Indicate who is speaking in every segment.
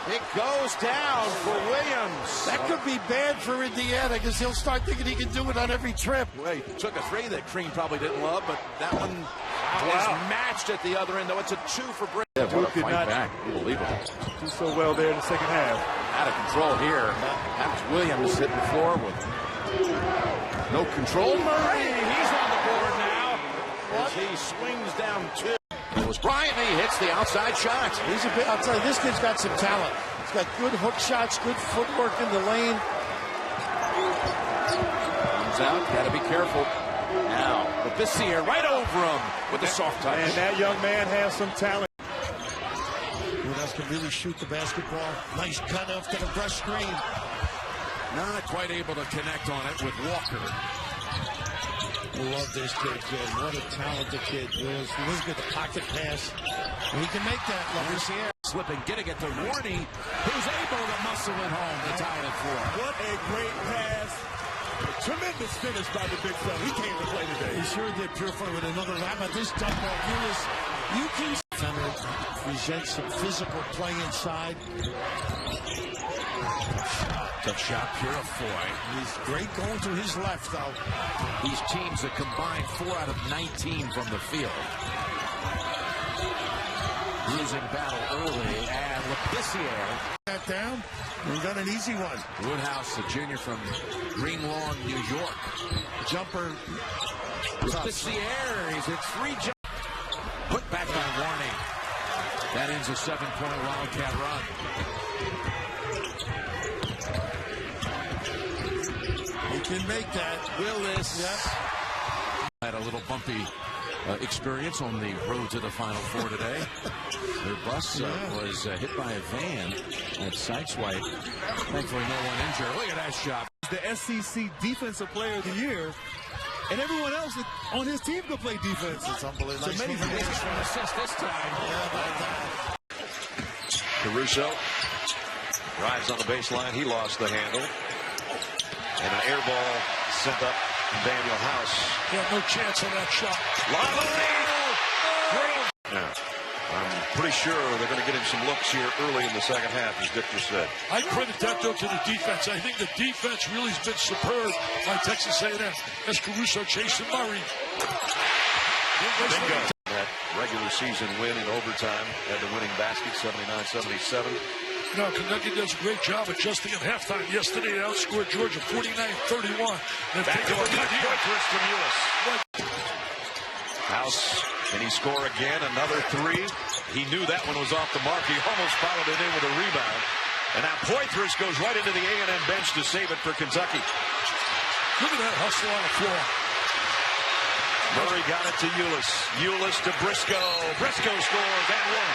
Speaker 1: It goes down for Williams.
Speaker 2: That could be bad for Indiana because he'll start thinking he can do it on every trip.
Speaker 1: Well, he took a three that Crean probably didn't love, but that one is matched at the other end, though. It's a 2 for Britt.
Speaker 3: Yeah, what a fight back. Unbelievable.
Speaker 4: Do so well there in the second half.
Speaker 1: Out of control here. That's Williams hitting the floor with no control. Murray, he's on the board now. As he swings down 2. It was Bryant, and he hits the outside shot.
Speaker 2: He's a bit, I'll tell you, this kid's got some talent. He's got good hook shots, good footwork in the lane.
Speaker 1: Comes out, got to be careful. Now, with this here right over him with the soft touch.
Speaker 4: And that young man has some talent.
Speaker 2: Ulis can really shoot the basketball. Nice cut off to the brush screen.
Speaker 1: Not quite able to connect on it with Walker.
Speaker 2: Love this kid, Jim. What a talented kid. Ulis. Look at the pocket pass. He can make that.
Speaker 1: Lucier slipping, getting it to Warney, who's able to muscle it home to tie it for.
Speaker 4: What a great pass. Tremendous finish by the big fella. He came to play today.
Speaker 2: He sure did. Purify with another lap. But this dump ball, Ulis, you can present some physical play inside.
Speaker 1: Tough shot, Purifoy.
Speaker 2: He's great going to his left, though.
Speaker 1: These teams that combined 4 out of 19 from the field. Losing battle early, and Lapissiere.
Speaker 2: That down, and got an easy one.
Speaker 1: Woodhouse, a junior from Green Lawn, New York.
Speaker 2: Jumper.
Speaker 1: Lapissiere, he's at 3 jump. Put back by Warney. That ends a 7-point Wildcat run.
Speaker 2: He can make that.
Speaker 1: Willis.
Speaker 2: Yes.
Speaker 1: Had a little bumpy experience on the road to the Final Four today. Their bus was hit by a van at Sideswipe. Thankfully, no one injured. Look at that shot.
Speaker 4: The SEC Defensive Player of the Year, and everyone else on his team could play defense.
Speaker 2: It's unbelievable.
Speaker 4: It's amazing.
Speaker 1: He's got an assist this time.
Speaker 5: Caruso drives on the baseline. He lost the handle. And an air ball sent up from Daniel House.
Speaker 2: He had no chance on that shot.
Speaker 5: Now, I'm pretty sure they're going to get him some looks here early in the second half, as Victor said.
Speaker 6: I credit that, though, to the defense. I think the defense really has been superb by Texas A&M as Caruso chasing Murray.
Speaker 5: Bingo. That regular season win in overtime had the winning basket, 79-77.
Speaker 6: No, Kentucky does a great job adjusting at halftime. Yesterday, they outscored Georgia 49-31.
Speaker 5: Back to a good twist from Ulis. House, can he score again? Another 3. He knew that one was off the mark. He almost followed it in with a rebound. And now Poitras goes right into the A&M bench to save it for Kentucky.
Speaker 6: Look at that hustle on the floor.
Speaker 5: Murray got it to Ulis. Ulis to Briscoe. Briscoe scores and one.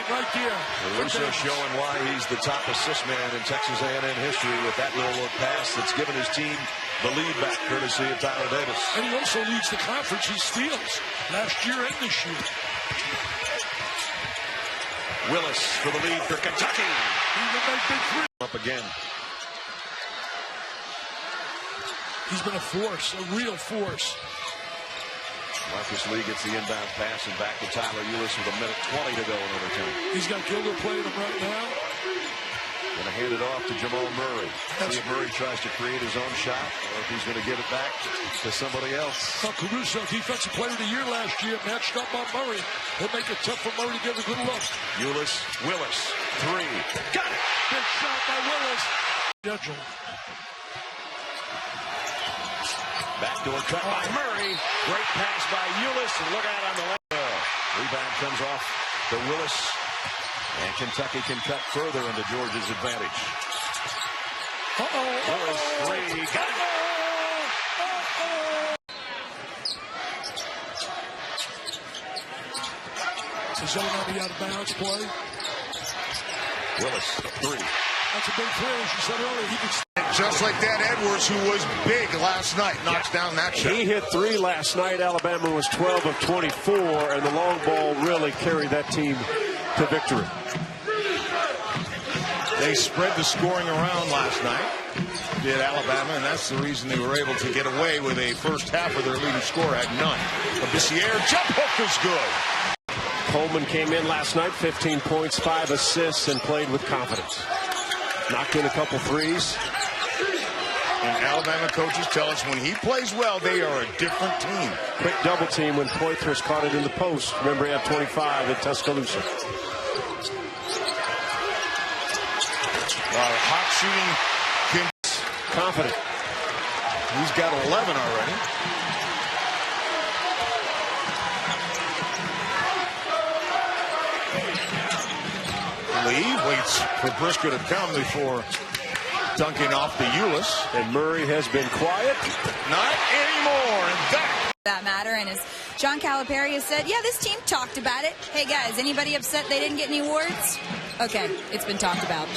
Speaker 6: Right there.
Speaker 5: Caruso showing why he's the top assist man in Texas A&M history with that little pass that's given his team the lead back, courtesy of Tyler Davis.
Speaker 6: And he also leads the conference in steals last year and this year.
Speaker 5: Willis for the lead for Kentucky. Up again.
Speaker 6: He's been a force, a real force.
Speaker 5: Marcus Lee gets the inbound pass and back to Tyler Ulis with 1:20 to go in overtime.
Speaker 6: He's got Gilder playing him right now.
Speaker 5: Going to hand it off to Jamal Murray. See if Murray tries to create his own shot or if he's going to give it back to somebody else.
Speaker 6: Well, Caruso, Defensive Player of the Year last year, matched up on Murray. He'll make it tough for Murray to get a good look.
Speaker 5: Ulis, Willis, 3. Got it!
Speaker 6: Big shot by Willis. Schedule.
Speaker 5: Backdoor cut by Murray. Great pass by Ulis. And look out on the left. Rebound comes off to Willis. And Kentucky can cut further into Georgia's advantage. Willis, 3. Got it.
Speaker 6: It's a zone on the out-of-bounds play.
Speaker 5: Willis, 3.
Speaker 6: That's a big play, as you said earlier. He can
Speaker 7: just like that Edwards, who was big last night, knocks down that shot.
Speaker 4: He hit 3 last night. Alabama was 12 of 24, and the long ball really carried that team to victory.
Speaker 7: They spread the scoring around last night, did Alabama, and that's the reason they were able to get away with a first half of their leading scorer had none. Lapissiere jump hook is good.
Speaker 4: Coleman came in last night, 15 points, 5 assists, and played with confidence. Knocked in a couple threes.
Speaker 7: And Alabama coaches tell us when he plays well, they are a different team.
Speaker 4: Quick double team when Poitras caught it in the post. Remember, he had 25 at Tuscaloosa.
Speaker 7: Hot shooting.
Speaker 4: Confident.
Speaker 7: He's got 11 already. Lee waits for Briscoe to come before dunking off the Ulis.
Speaker 4: And Murray has been quiet.
Speaker 7: Not anymore. And
Speaker 8: that matter. And as John Calipari has said, yeah, this team talked about it. Hey, guys, anybody upset they didn't get any awards? Okay, it's been talked about.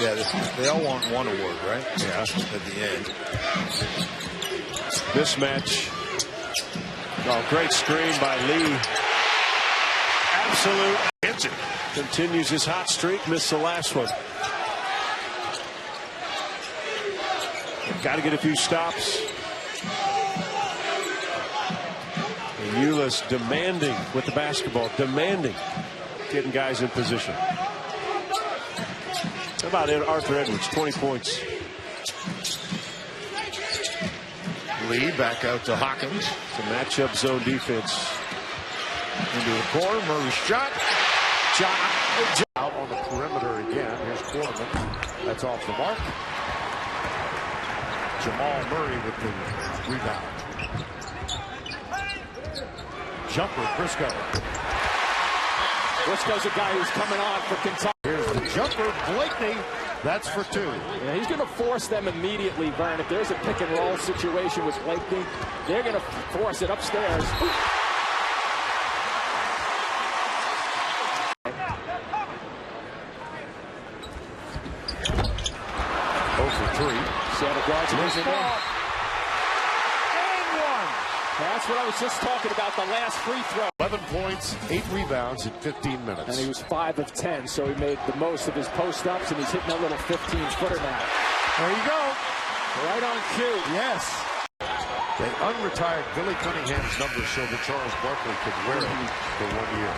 Speaker 7: yeah, they all want one award, right? Yeah, at the end.
Speaker 4: Mismatch. Oh, great screen by Lee. Absolute.
Speaker 7: Hits it.
Speaker 4: Continues his hot streak. Missed the last one. Got to get a few stops. And Ulis demanding with the basketball. Demanding. Getting guys in position. How about Arthur Edwards? 20 points.
Speaker 7: Lee back out to Hawkins.
Speaker 4: It's a matchup zone defense.
Speaker 7: Into the corner. Murray's shot.
Speaker 9: Out on the perimeter again. Here's Quarterman. That's off the mark. Jamal Murray with the rebound. Jumper, Briscoe.
Speaker 3: Briscoe's a guy who's coming on for Kentucky.
Speaker 9: Here's the jumper, Blakeney. That's for 2.
Speaker 3: Yeah, he's going to force them immediately, Vern. If there's a pick and roll situation with Blakeney, they're going to force it upstairs. That's what I was just talking about, the last free throw.
Speaker 9: 11 points, 8 rebounds in 15 minutes.
Speaker 3: And he was 5 of 10, so he made the most of his post-ups, and he's hitting that little 15-footer now.
Speaker 9: There you go.
Speaker 3: Right on cue.
Speaker 9: Yes. They unretired Billy Cunningham's number so that Charles Barkley could wear it for 1 year.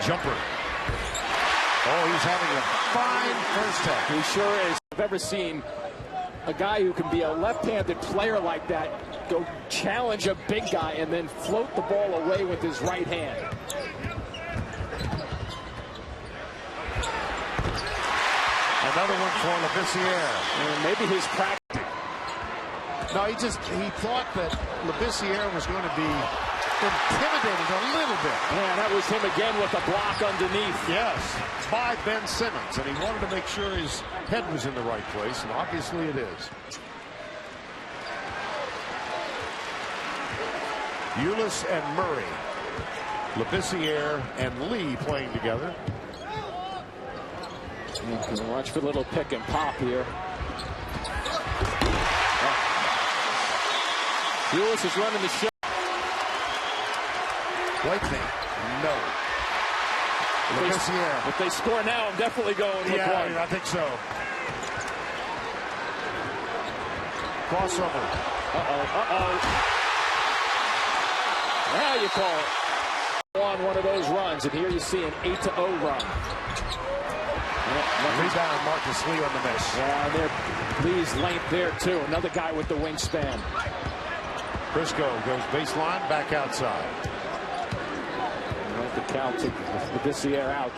Speaker 9: Jumper. Oh, he's having a fine first half.
Speaker 3: He sure is. I've ever seen a guy who can be a left-handed player like that go challenge a big guy and then float the ball away with his right hand.
Speaker 9: Another one for Labissiere.
Speaker 3: Maybe his practice.
Speaker 9: No, he thought that Labissiere was going to be intimidated a little bit.
Speaker 3: Man, that was him again with a block underneath.
Speaker 9: Yes, by Ben Simmons, and he wanted to make sure his head was in the right place, and obviously it is. Ulis and Murray, Labissiere and Lee playing together.
Speaker 3: Watch for a little pick and pop here. Ulis is running the show.
Speaker 9: Blakeney, no. Labissiere.
Speaker 3: If they score now, I'm definitely going with one.
Speaker 9: I think so. Crossover.
Speaker 3: Now you call it. On one of those runs, and here you see an 8-0 run.
Speaker 9: Rebound, Marcus Lee on the miss.
Speaker 3: Yeah, there, Lee's length there too. Another guy with the wingspan.
Speaker 9: Briscoe goes baseline, back outside.
Speaker 3: The count to Labissiere out.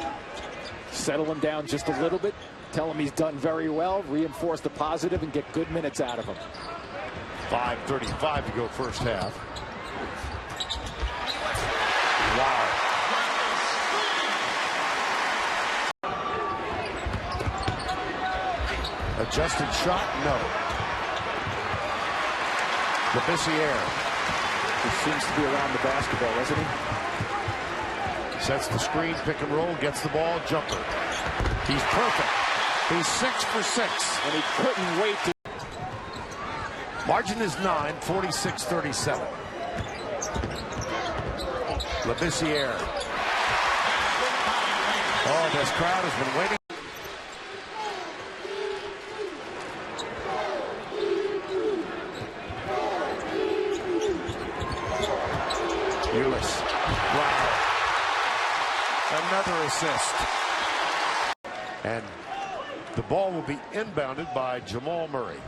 Speaker 3: Settle him down just a little bit. Tell him he's done very well. Reinforce the positive and get good minutes out of him.
Speaker 9: 5:35 to go first half. Wow. Adjusted shot, no. Labissiere.
Speaker 3: He seems to be around the basketball, doesn't he?
Speaker 9: Sets the screen, pick and roll, gets the ball, jumper. He's perfect. He's 6 for 6.
Speaker 3: And he couldn't wait to.
Speaker 9: Margin is 9, 46-37. Labissiere. Oh, this crowd has been waiting. Ulis. Wow. Another assist. And the ball will be inbounded by Jamal Murray.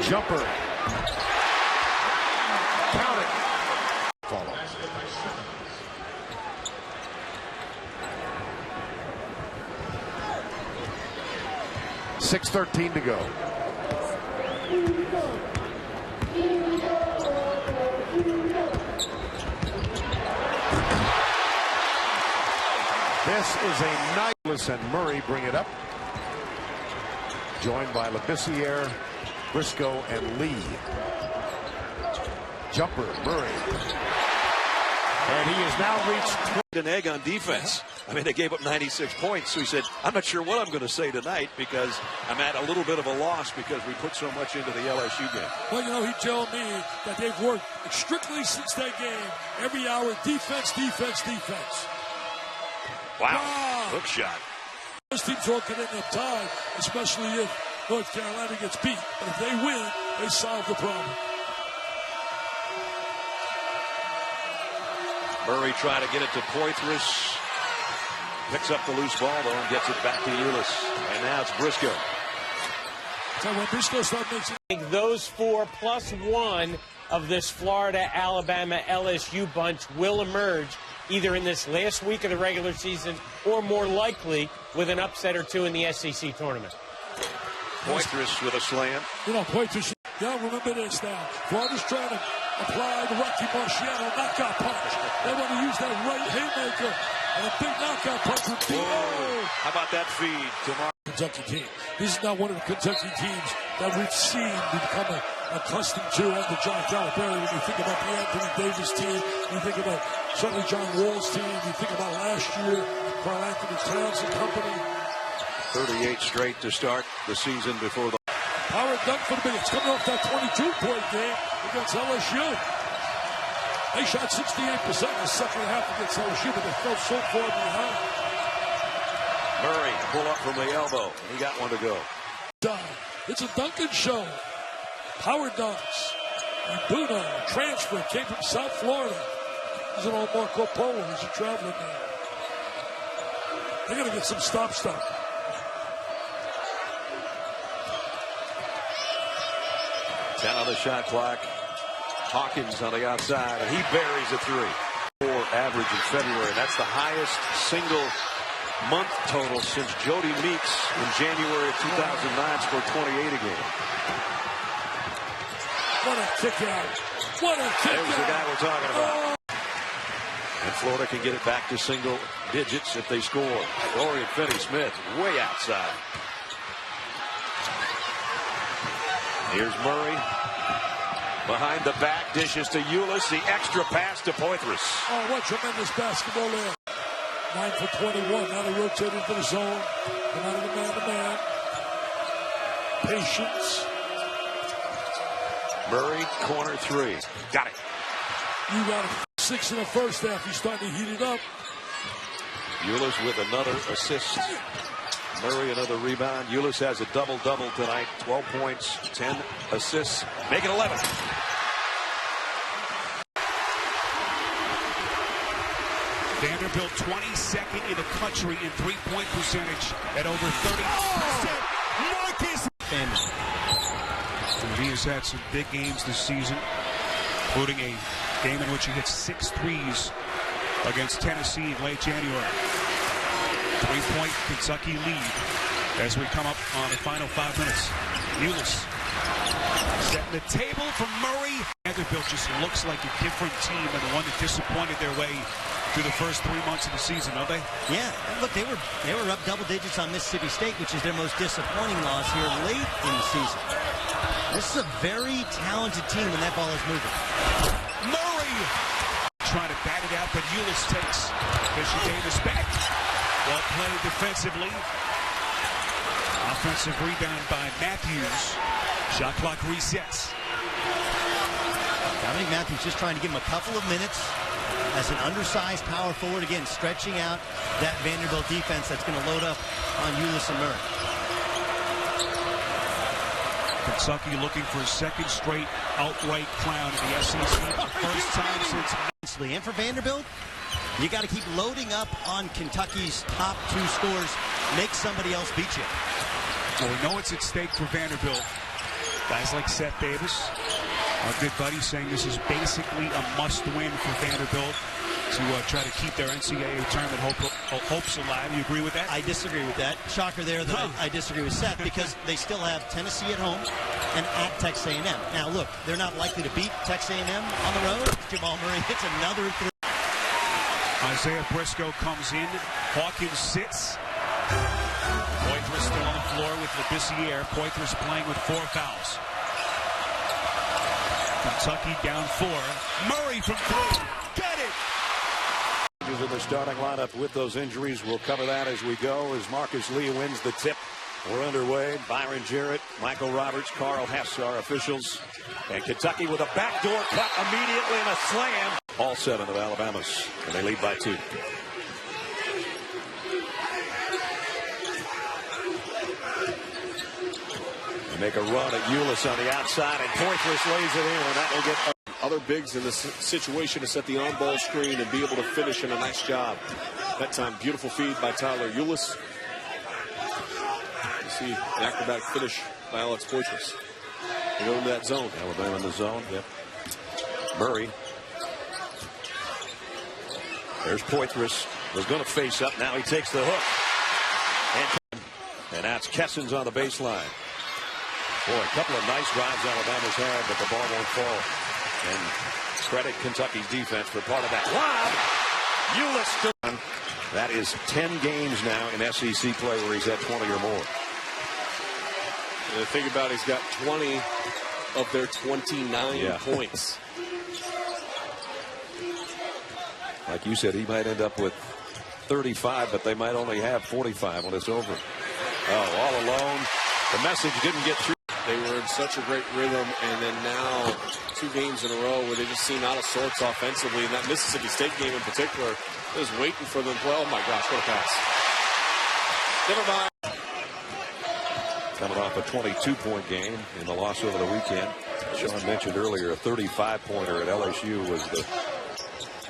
Speaker 9: Jumper. Count it. Follow. .6:13 to go. This is a nice, and Murray bring it up. Joined by Labissiere, Briscoe, and Lee. Jumper, Murray. And he has now reached
Speaker 5: an egg on defense. I mean, they gave up 96 points. So he said, I'm not sure what I'm going to say tonight because I'm at a little bit of a loss because we put so much into the LSU game.
Speaker 6: Well, you know, he told me that they've worked strictly since that game. Every hour, defense, defense, defense.
Speaker 5: Wow. Hook shot.
Speaker 6: Those teams won't get in a tie, especially if North Carolina gets beat. But if they win, they solve the problem.
Speaker 5: Murray trying to get it to Poitras. Picks up the loose ball, though, and gets it back to Ulis. And now it's Briscoe.
Speaker 6: So when Briscoe starts making
Speaker 10: those 4 plus 1 of this Florida, Alabama, LSU bunch will emerge either in this last week of the regular season or more likely with an upset or two in the SEC tournament.
Speaker 5: Poitras with a slam.
Speaker 6: You know, Poitras, y'all remember this now. Florida's trying to apply the Rocky Marciano knockout punch. They want to use that right haymaker. And a big knockout punch would be.
Speaker 5: How about that feed to
Speaker 6: Kentucky team. This is not one of the Kentucky teams that we've seen become accustomed to under John Calipari. When you think about the Anthony Davis team, you think about certainly John Wall's team, you think about last year, Karl Anthony Towns and company.
Speaker 5: 38 straight to start the season before the
Speaker 6: power dunk for the Biggins, coming off that 22-point game against LSU. They shot 68% in the second half against LSU, but they fell so far behind.
Speaker 5: Murray pull up from the elbow. He got one to go.
Speaker 6: It's a Duncan show. Power dunks. Ibuno, transfer, came from South Florida. He's an old Marco Polo. He's a traveling man. They're going to get some stop.
Speaker 5: 10 on the shot clock. Hawkins on the outside, and he buries a 3. 4 average in February. That's the highest single month total since Jody Meeks in January of 2009 scored 28 a game.
Speaker 6: What a kick out. What a kick out.
Speaker 5: There's the guy we're talking about. And Florida can get it back to single digits if they score. Dorian Finney-Smith way outside. Here's Murray. Behind the back, dishes to Ulis. The extra pass to Poitras.
Speaker 6: Oh, what tremendous basketball there. 9 for 21. Now they rotate into the zone. Come out of the man-to-man. Patience.
Speaker 5: Murray, corner 3. Got it.
Speaker 6: You got a 6 in the first half. He's starting to heat it up.
Speaker 5: Ulis with another assist. Murray another rebound. Ulis has a double-double tonight. 12 points, 10 assists. Make it 11.
Speaker 11: Vanderbilt 22nd in the country in three-point percentage at over 30%. Marcus Famous. He has had some big games this season, including a game in which he hit 6 threes against Tennessee in late January. 3-point Kentucky lead as we come up on the final 5 minutes. Ulis setting the table for Murray. Vanderbilt just looks like a different team than the one that disappointed their way through the first 3 months of the season, don't they?
Speaker 12: Yeah, look, they were up double digits on Mississippi State, which is their most disappointing loss here late in the season. This is a very talented team when that ball is moving.
Speaker 11: Murray trying to bat it out, but Ulis takes Bishop Davis back. Well played defensively. Offensive rebound by Matthews. Shot clock resets.
Speaker 12: Dominic Matthews just trying to give him a couple of minutes as an undersized power forward, again, stretching out that Vanderbilt defense that's going to load up on Ulis and Murray.
Speaker 11: Kentucky looking for a second straight outright crown in the SEC for the first time since.
Speaker 12: And for Vanderbilt, you got to keep loading up on Kentucky's top 2 scores. Make somebody else beat you.
Speaker 11: Well, we know it's at stake for Vanderbilt. Guys like Seth Davis, our good buddy, saying this is basically a must-win for Vanderbilt to try to keep their NCAA tournament hopes alive. You agree with that?
Speaker 12: I disagree with that. Shocker there that I disagree with Seth, because they still have Tennessee at home and at Texas A&M. Now, look, they're not likely to beat Texas A&M on the road. Jamal Murray hits another 3.
Speaker 11: Isaiah Briscoe comes in. Hawkins sits. Poitras still on the floor with Labissiere. Poitras playing with 4 fouls. Kentucky down 4. Murray from 3. Get it!
Speaker 5: In the starting lineup with those injuries. We'll cover that as we go as Marcus Lee wins the tip. We're underway. Byron Jarrett, Michael Roberts, Carl Hess are officials. And Kentucky with a backdoor cut immediately and a slam. All 7 of Alabama's, and they lead by 2. They make a run at Ulis on the outside, and Poitras lays it in, and that will get
Speaker 13: other bigs in this situation to set the on-ball screen and be able to finish in a nice job. That time, beautiful feed by Tyler Ulis. You see an acrobatic finish by Alex Poitras. They go into that zone.
Speaker 5: Alabama in the zone. Yep. Murray. There's Poitras. Was going to face up. Now he takes the hook. And that's Kesson's on the baseline. Boy, a couple of nice drives Alabama's had, but the ball won't fall. And credit Kentucky's defense for part of that. Wow! Ulis. That is 10 games now in SEC play where he's had 20 or more.
Speaker 13: And the thing about it, he's got 20 of their 29 points.
Speaker 5: Like you said, he might end up with 35, but they might only have 45 when it's over. Oh, all alone. The message didn't get through.
Speaker 13: They were in such a great rhythm, and then now 2 games in a row where they just seem out of sorts offensively. And that Mississippi State game in particular is waiting for them to play. Oh my gosh, what a pass. Never mind.
Speaker 5: Coming off a 22-point game in the loss over the weekend. Sean mentioned earlier a 35-pointer at LSU was the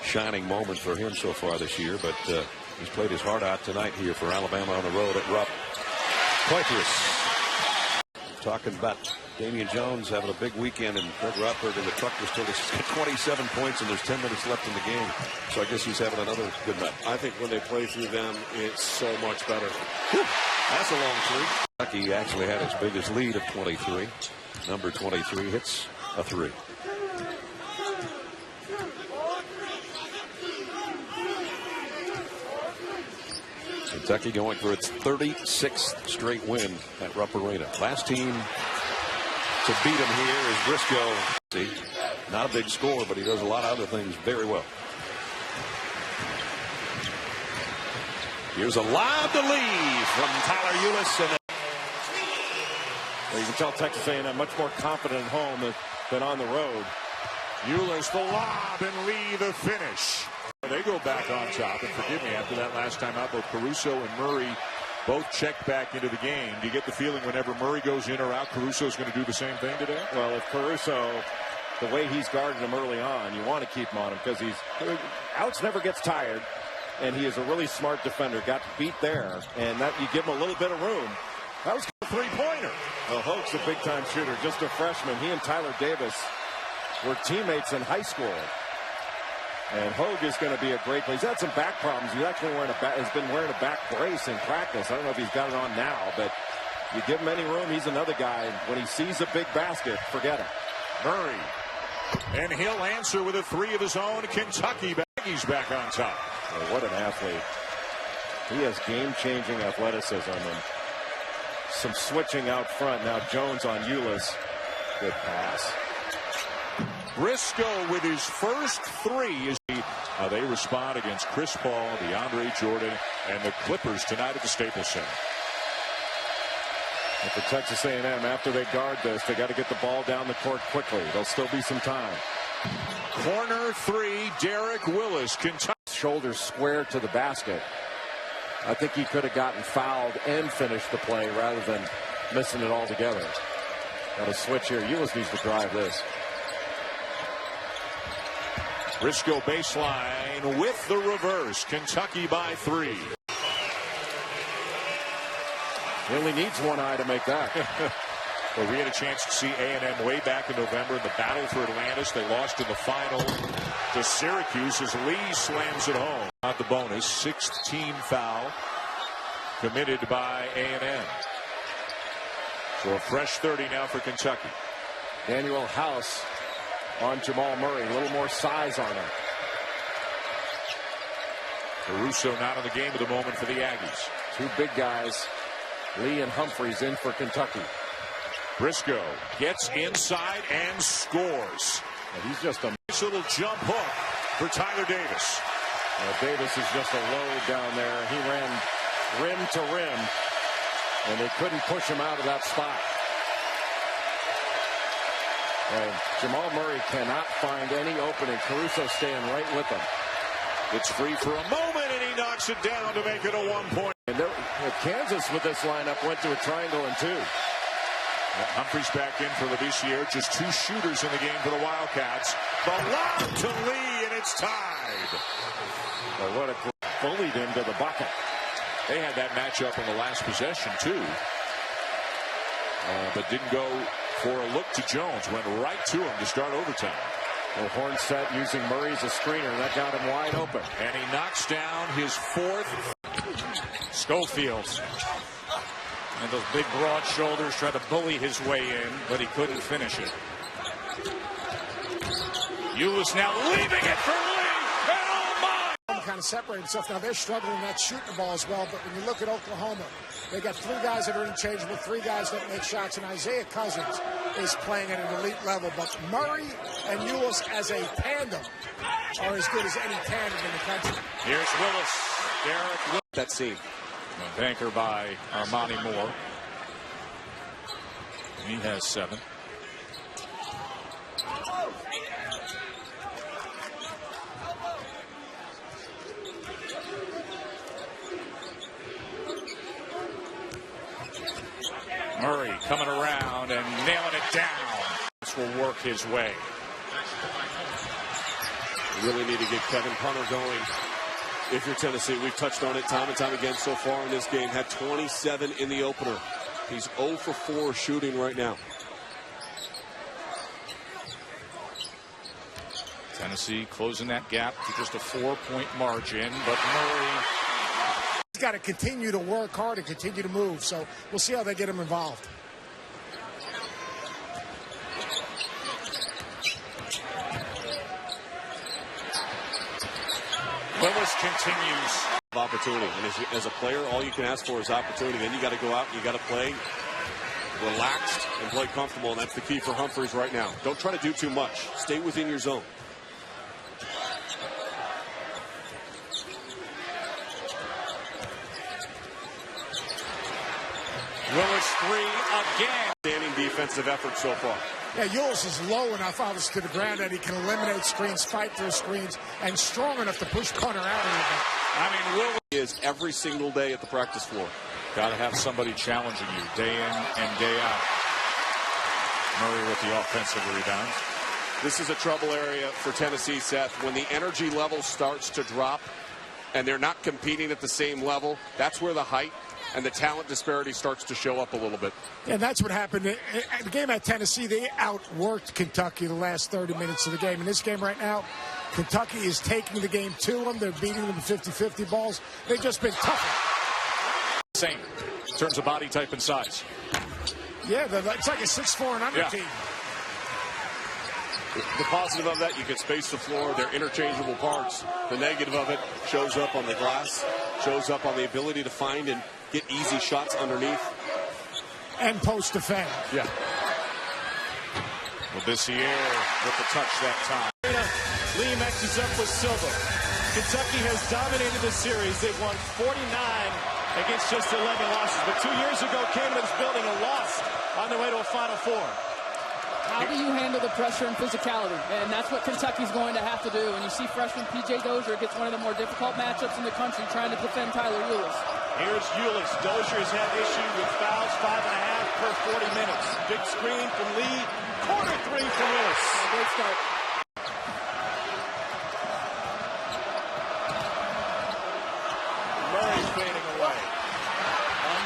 Speaker 5: shining moment for him so far this year, but he's played his heart out tonight here for Alabama on the road at Rupp. Poitras. Talking about Damian Jones having a big weekend, and Greg Rotberg in the truck just told us he's got 27 points and there's 10 minutes left in the game. So I guess he's having another good night.
Speaker 13: I think when they play through them, it's so much better.
Speaker 5: That's a long 3. Kentucky actually had its biggest lead of 23. Number 23 hits a 3. Kentucky going for its 36th straight win at Rupp Arena. Last team to beat him here is Briscoe. See, not a big score, but he does a lot of other things very well. Here's a lob to leave from Tyler Ulis. And
Speaker 7: well, you can tell Texas A&M much more confident at home than on the road. Ulis the lob and Lee the finish. They go back on top, and forgive me, after that last time out, both Caruso and Murray both checked back into the game. Do you get the feeling whenever Murray goes in or out, Caruso's going to do the same thing today?
Speaker 14: Well, if Caruso, the way he's guarded him early on, you want to keep him on him because Alex never gets tired, and he is a really smart defender. Got beat there, and that you give him a little bit of room. That was a three-pointer. Well, Hoke's a big-time shooter, just a freshman. He and Tyler Davis were teammates in high school. And Hogue is going to be a great player. He's had some back problems. He's actually has been wearing a back brace in practice. I don't know if he's got it on now, but you give him any room, he's another guy. When he sees a big basket, forget it.
Speaker 7: Murray. And he'll answer with a 3 of his own. Kentucky he's back on top.
Speaker 14: Well, what an athlete. He has game-changing athleticism and some switching out front. Now Jones on Ulis. Good pass.
Speaker 7: Briscoe with his first 3 as how they respond against Chris Paul, DeAndre Jordan, and the Clippers tonight at the Staples Center.
Speaker 14: And for Texas A&M, after they guard this, they got to get the ball down the court quickly. There'll still be some time.
Speaker 7: Corner 3, Derek Willis. Kentucky.
Speaker 14: Shoulders square to the basket. I think he could have gotten fouled and finished the play rather than missing it altogether. Got a switch here. Ulis needs to drive this.
Speaker 5: Briscoe baseline with the reverse. Kentucky by 3.
Speaker 14: He only needs one eye to make that.
Speaker 5: Well, we had a chance to see A&M way back in November in the battle for Atlantis. They lost in the final to Syracuse as Lee slams it home. Not the bonus. 6th team foul committed by A&M. So a fresh 30 now for Kentucky.
Speaker 14: Daniel House on Jamal Murray. A little more size on him.
Speaker 5: Caruso not in the game at the moment for the Aggies.
Speaker 14: 2 big guys. Lee and Humphreys in for Kentucky.
Speaker 5: Briscoe gets inside and scores.
Speaker 14: And he's just a
Speaker 5: nice little jump hook for Tyler Davis.
Speaker 14: Davis is just a load down there. He ran rim to rim, and they couldn't push him out of that spot. And Jamal Murray cannot find any opening. Caruso staying right with him.
Speaker 5: It's free for a moment, and he knocks it down to make it a 1-point.
Speaker 14: And Kansas with this lineup went to a triangle and 2.
Speaker 5: Humphreys back in for Labissiere. Just 2 shooters in the game for the Wildcats. The lob to Lee, and it's tied.
Speaker 14: Well, what a bullied him to the bucket.
Speaker 5: They had that matchup in the last possession, too. But didn't go for a look to Jones. Went right to him to start overtime.
Speaker 14: Well, Hornset using Murray as a screener. That got him wide open.
Speaker 5: And he knocks down his 4th.
Speaker 15: Schofield. And those big broad shoulders tried to bully his way in, but he couldn't finish it. Ulis now leaving it for Lee. And oh my!
Speaker 2: Kind of separate himself. Now they're struggling not shooting the ball as well, but when you look at Oklahoma, they got 3 guys that are interchangeable, 3 guys that make shots, and Isaiah Cousins is playing at an elite level. But Murray and Ulis as a tandem are as good as any tandem in the country.
Speaker 15: Here's Willis. Derek Willis.
Speaker 14: That scene.
Speaker 15: Banker by Armani Moore. He has 7. Murray coming around and nailing it down. This will work his way.
Speaker 13: You really need to get Kevin Punter going. If you're Tennessee, we've touched on it time and time again so far in this game. Had 27 in the opener. He's 0 for 4 shooting right now.
Speaker 15: Tennessee closing that gap to just a 4-point margin, but Murray.
Speaker 2: He's got to continue to work hard and continue to move, so we'll see how they get him involved.
Speaker 15: Willis continues.
Speaker 13: Opportunity, and as a player, all you can ask for is opportunity. Then you got to go out and you got to play relaxed and play comfortable, and that's the key for Humphreys right now. Don't try to do too much. Stay within your zone.
Speaker 15: Willis 3 again.
Speaker 13: Standing defensive effort so far.
Speaker 2: Yeah, Ulis is low enough obviously to the ground that he can eliminate screens, fight through screens, and strong enough to push Punter out a little bit.
Speaker 15: I mean, Willis
Speaker 13: is every single day at the practice floor.
Speaker 15: Got to have somebody challenging you day in and day out. Murray with the offensive rebounds.
Speaker 13: This is a trouble area for Tennessee, Seth. When the energy level starts to drop and they're not competing at the same level, that's where the height and the talent disparity starts to show up a little bit.
Speaker 2: And that's what happened. The game at Tennessee, they outworked Kentucky the last 30 minutes of the game. In this game right now, Kentucky is taking the game to them. They're beating them 50-50 balls. They've just been tougher.
Speaker 15: Same in terms of body type and size.
Speaker 2: Yeah, it's like a 6'4" and under team.
Speaker 13: The positive of that, you can space the floor. They're interchangeable parts. The negative of it shows up on the glass, shows up on the ability to find and get easy shots underneath.
Speaker 2: And post defend.
Speaker 15: Yeah. Labissiere with the touch that time.
Speaker 16: Lee matches up with Silva. Kentucky has dominated the series. They've won 49 against just 11 losses. But 2 years ago, Canaan's building a loss on their way to a Final Four.
Speaker 17: How do you handle the pressure and physicality? And that's what Kentucky's going to have to do. And you see freshman P.J. Dozier gets one of the more difficult matchups in the country trying to defend Tyler Ulis.
Speaker 16: Here's Ulis. Dozier's had issue with fouls, 5.5 per 40 minutes. Big screen from Lee. Corner three from Ulis.
Speaker 17: Great start.
Speaker 16: Murray's fading away.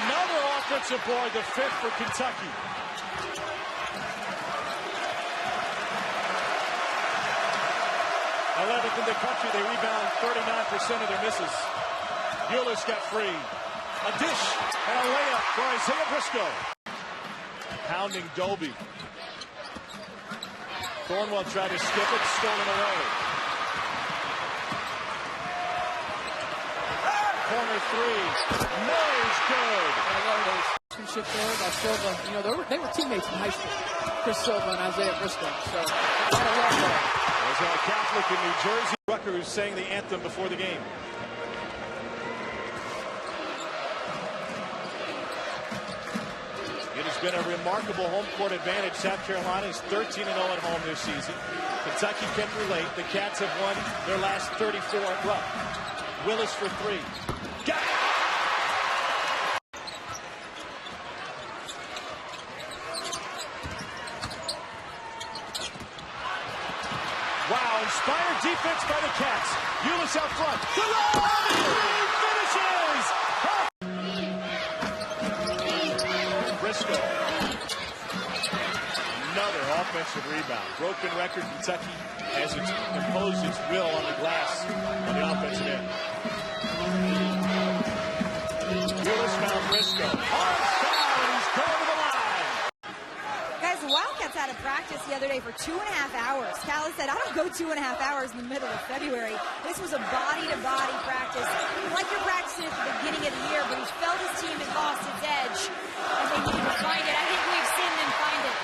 Speaker 16: Another offensive board, the fifth for Kentucky. th in the country. They rebound 39% of their misses. Ulis got free. A dish and a layup for Isaiah Briscoe. Pounding Doby. Thornwell tried to skip it, stolen away. Corner three. Murray's good.
Speaker 17: There by Silva. You know, they were teammates in high school. Chris Silva and Isaiah Briscoe. So, a lot of love there.
Speaker 16: There's a Catholic in New Jersey. Rucker who's sang the anthem before the game. It has been a remarkable home court advantage. South Carolina is 13-0 at home this season. Kentucky can relate. The Cats have won their last 34. Well, Willis for three. Got it! Wow, inspired defense by the Cats. Ulis out front. The lob! Finishes! Briscoe. Another offensive rebound. Broken record. Kentucky has imposed its will on the glass on the offensive end. Ulis found Briscoe. Hard foul, and he's going to the line.
Speaker 8: Guys, the Wildcats had a practice the other day for 2.5 hours. Callis said, I don't go 2.5 hours in the middle of February. This was a body-to-body practice. Like you're practicing at the beginning of the year, but he felt his team had lost its edge, and they needed to find it. I think we've seen them find it.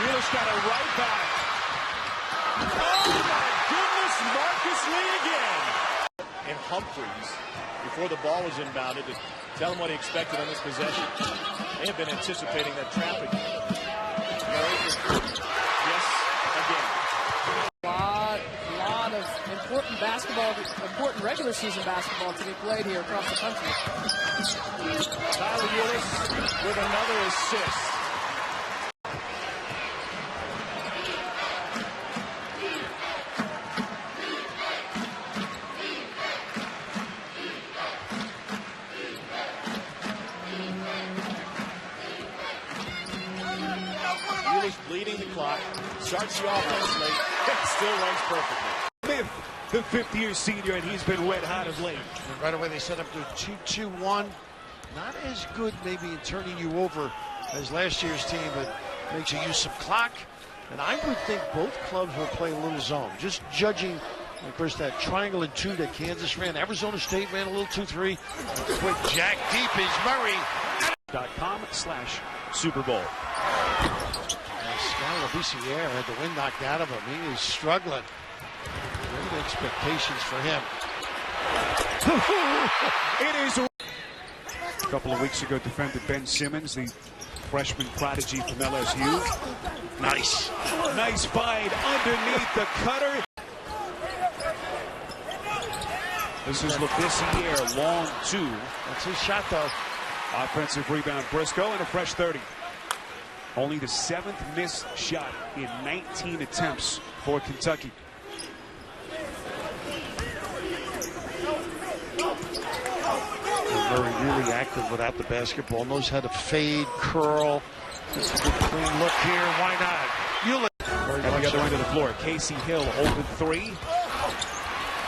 Speaker 16: Ulis got it right back. Oh my goodness, Marcus Lee again. And Humphreys, before the ball was inbounded, to tell him what he expected on this possession. They have been anticipating that traffic. Yes, again.
Speaker 17: A lot of important basketball, important regular season basketball to be played here across the country.
Speaker 16: Tyler Ulis with another assist. Ulis bleeding the clock, starts the offense late, still runs perfectly.
Speaker 11: The fifth-year senior, and he's been red hot of late.
Speaker 9: And right away they set up their 2-2-1. Not as good maybe in turning you over as last year's team, but makes you use some clock. And I would think both clubs will play a little zone. Just judging, of course, that triangle and two that Kansas ran. Arizona State ran a little 2-3. Quick jack deep is Murray.
Speaker 11: .com/Super Bowl.
Speaker 9: Scalabiciere had the wind knocked out of him. He is struggling. Great expectations for him.
Speaker 11: It is a couple of weeks ago defended Ben Simmons, the freshman prodigy from LSU.
Speaker 9: Nice
Speaker 11: bite underneath the cutter. This is Labissiere, long two.
Speaker 9: That's his shot, though.
Speaker 11: Offensive rebound, Briscoe, and a fresh 30. Only the 7th missed shot in 19 attempts for Kentucky.
Speaker 9: Murray really active without the basketball. Knows how to fade, curl. That's a good clean look here. Why not? Ulis.
Speaker 11: At the other end of the floor, Casey Hill open three.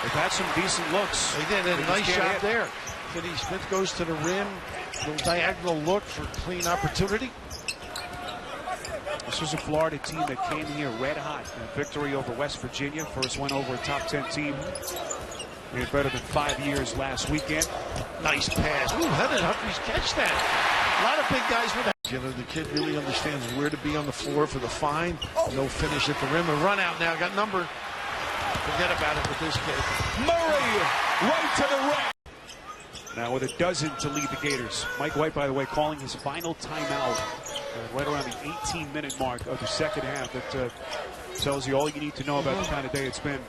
Speaker 11: They've had some decent looks.
Speaker 9: They did a nice shot there. Finney Smith goes to the rim. Little diagonal look for clean opportunity.
Speaker 11: This was a Florida team that came here red hot. A victory over West Virginia. First one over a top 10 team. They had better than 5 years last weekend.
Speaker 9: Nice pass. Ooh, how did Humphreys catch that? A lot of big guys with that. You know, the kid really understands where to be on the floor for the fine. No finish at the rim. A run out now. Got number. Forget about it with this kid.
Speaker 11: Murray right to the rack. Now with a dozen to lead the Gators. Mike White, by the way, calling his final timeout right around the 18-minute mark of the second half. That tells you all you need to know about the kind of day it's been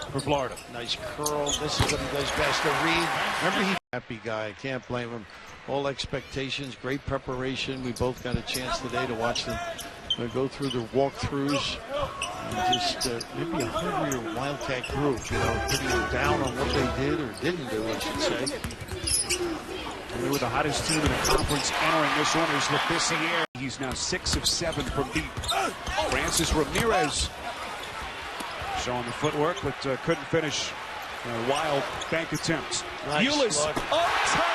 Speaker 11: for Florida.
Speaker 9: Nice curl. This is what he does best. To read. Remember, he's a happy guy. I can't blame him. All expectations, great preparation. We both got a chance today to watch them go through their walkthroughs. And just maybe a hungrier Wildcat group, pretty down on what they did or didn't do, I should say.
Speaker 11: They were the hottest team in the conference entering this one is Labissiere. He's now 6 of 7 from deep. Francis Ramirez showing the footwork, but couldn't finish. Wild bank attempts.
Speaker 9: Nice
Speaker 11: Ulis up top.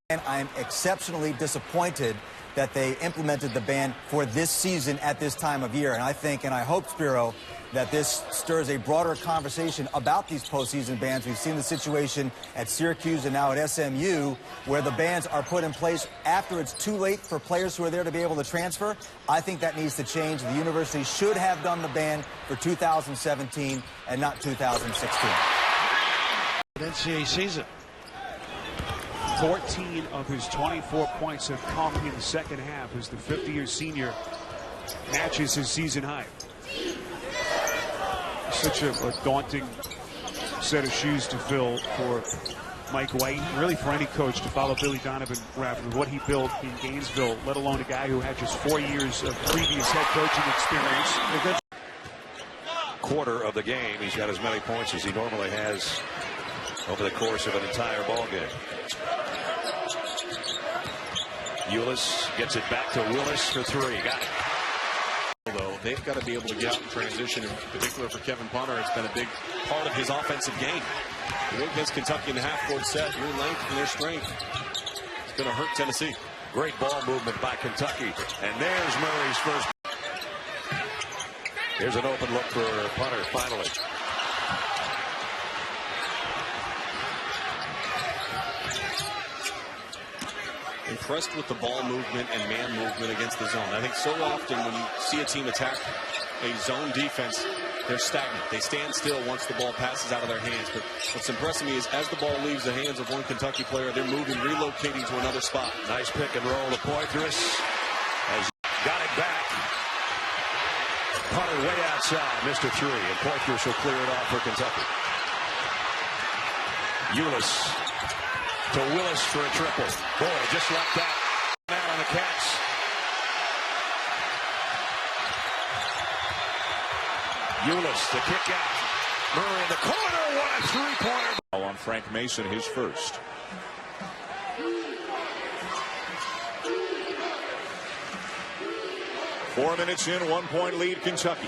Speaker 18: And I'm exceptionally disappointed that they implemented the ban for this season at this time of year. And I think, and I hope, Spiro, that this stirs a broader conversation about these postseason bans. We've seen the situation at Syracuse and now at SMU, where the bans are put in place after it's too late for players who are there to be able to transfer. I think that needs to change. The university should have done the ban for 2017 and not 2016.
Speaker 9: NCAA season.
Speaker 11: 14 of his 24 points have come in the second half as the 50-year senior matches his season high. Such a daunting set of shoes to fill for Mike White, really for any coach to follow Billy Donovan with what he built in Gainesville, let alone a guy who had just 4 years of previous head coaching experience.
Speaker 5: Quarter of the game, he's got as many points as he normally has over the course of an entire ball game. Ulis gets it back to Willis for 3. Got it.
Speaker 13: Though they've got to be able to get out in transition, in particular for Kevin Punter. It's been a big part of his offensive game. You look against Kentucky in the half-court set, your length and their strength, it's going to hurt Tennessee.
Speaker 5: Great ball movement by Kentucky. And there's Murray's first. Here's an open look for Punter finally.
Speaker 13: Impressed with the ball movement and man movement against the zone. I think so often when you see a team attack a zone defense, they're stagnant. They stand still once the ball passes out of their hands. But what's impressing me is as the ball leaves the hands of one Kentucky player, they're moving, relocating to another spot.
Speaker 5: Nice pick and roll to Poitras. Has got it back. Punter way outside, Mr. 3, and Poitras will clear it off for Kentucky. Ulis to Willis for a triple. Boy, just like that. Out on the catch. Ulis, the kick out. Murray in the corner. What a three-pointer.
Speaker 7: On Frank Mason, his first. Four minutes in, 1-point lead, Kentucky.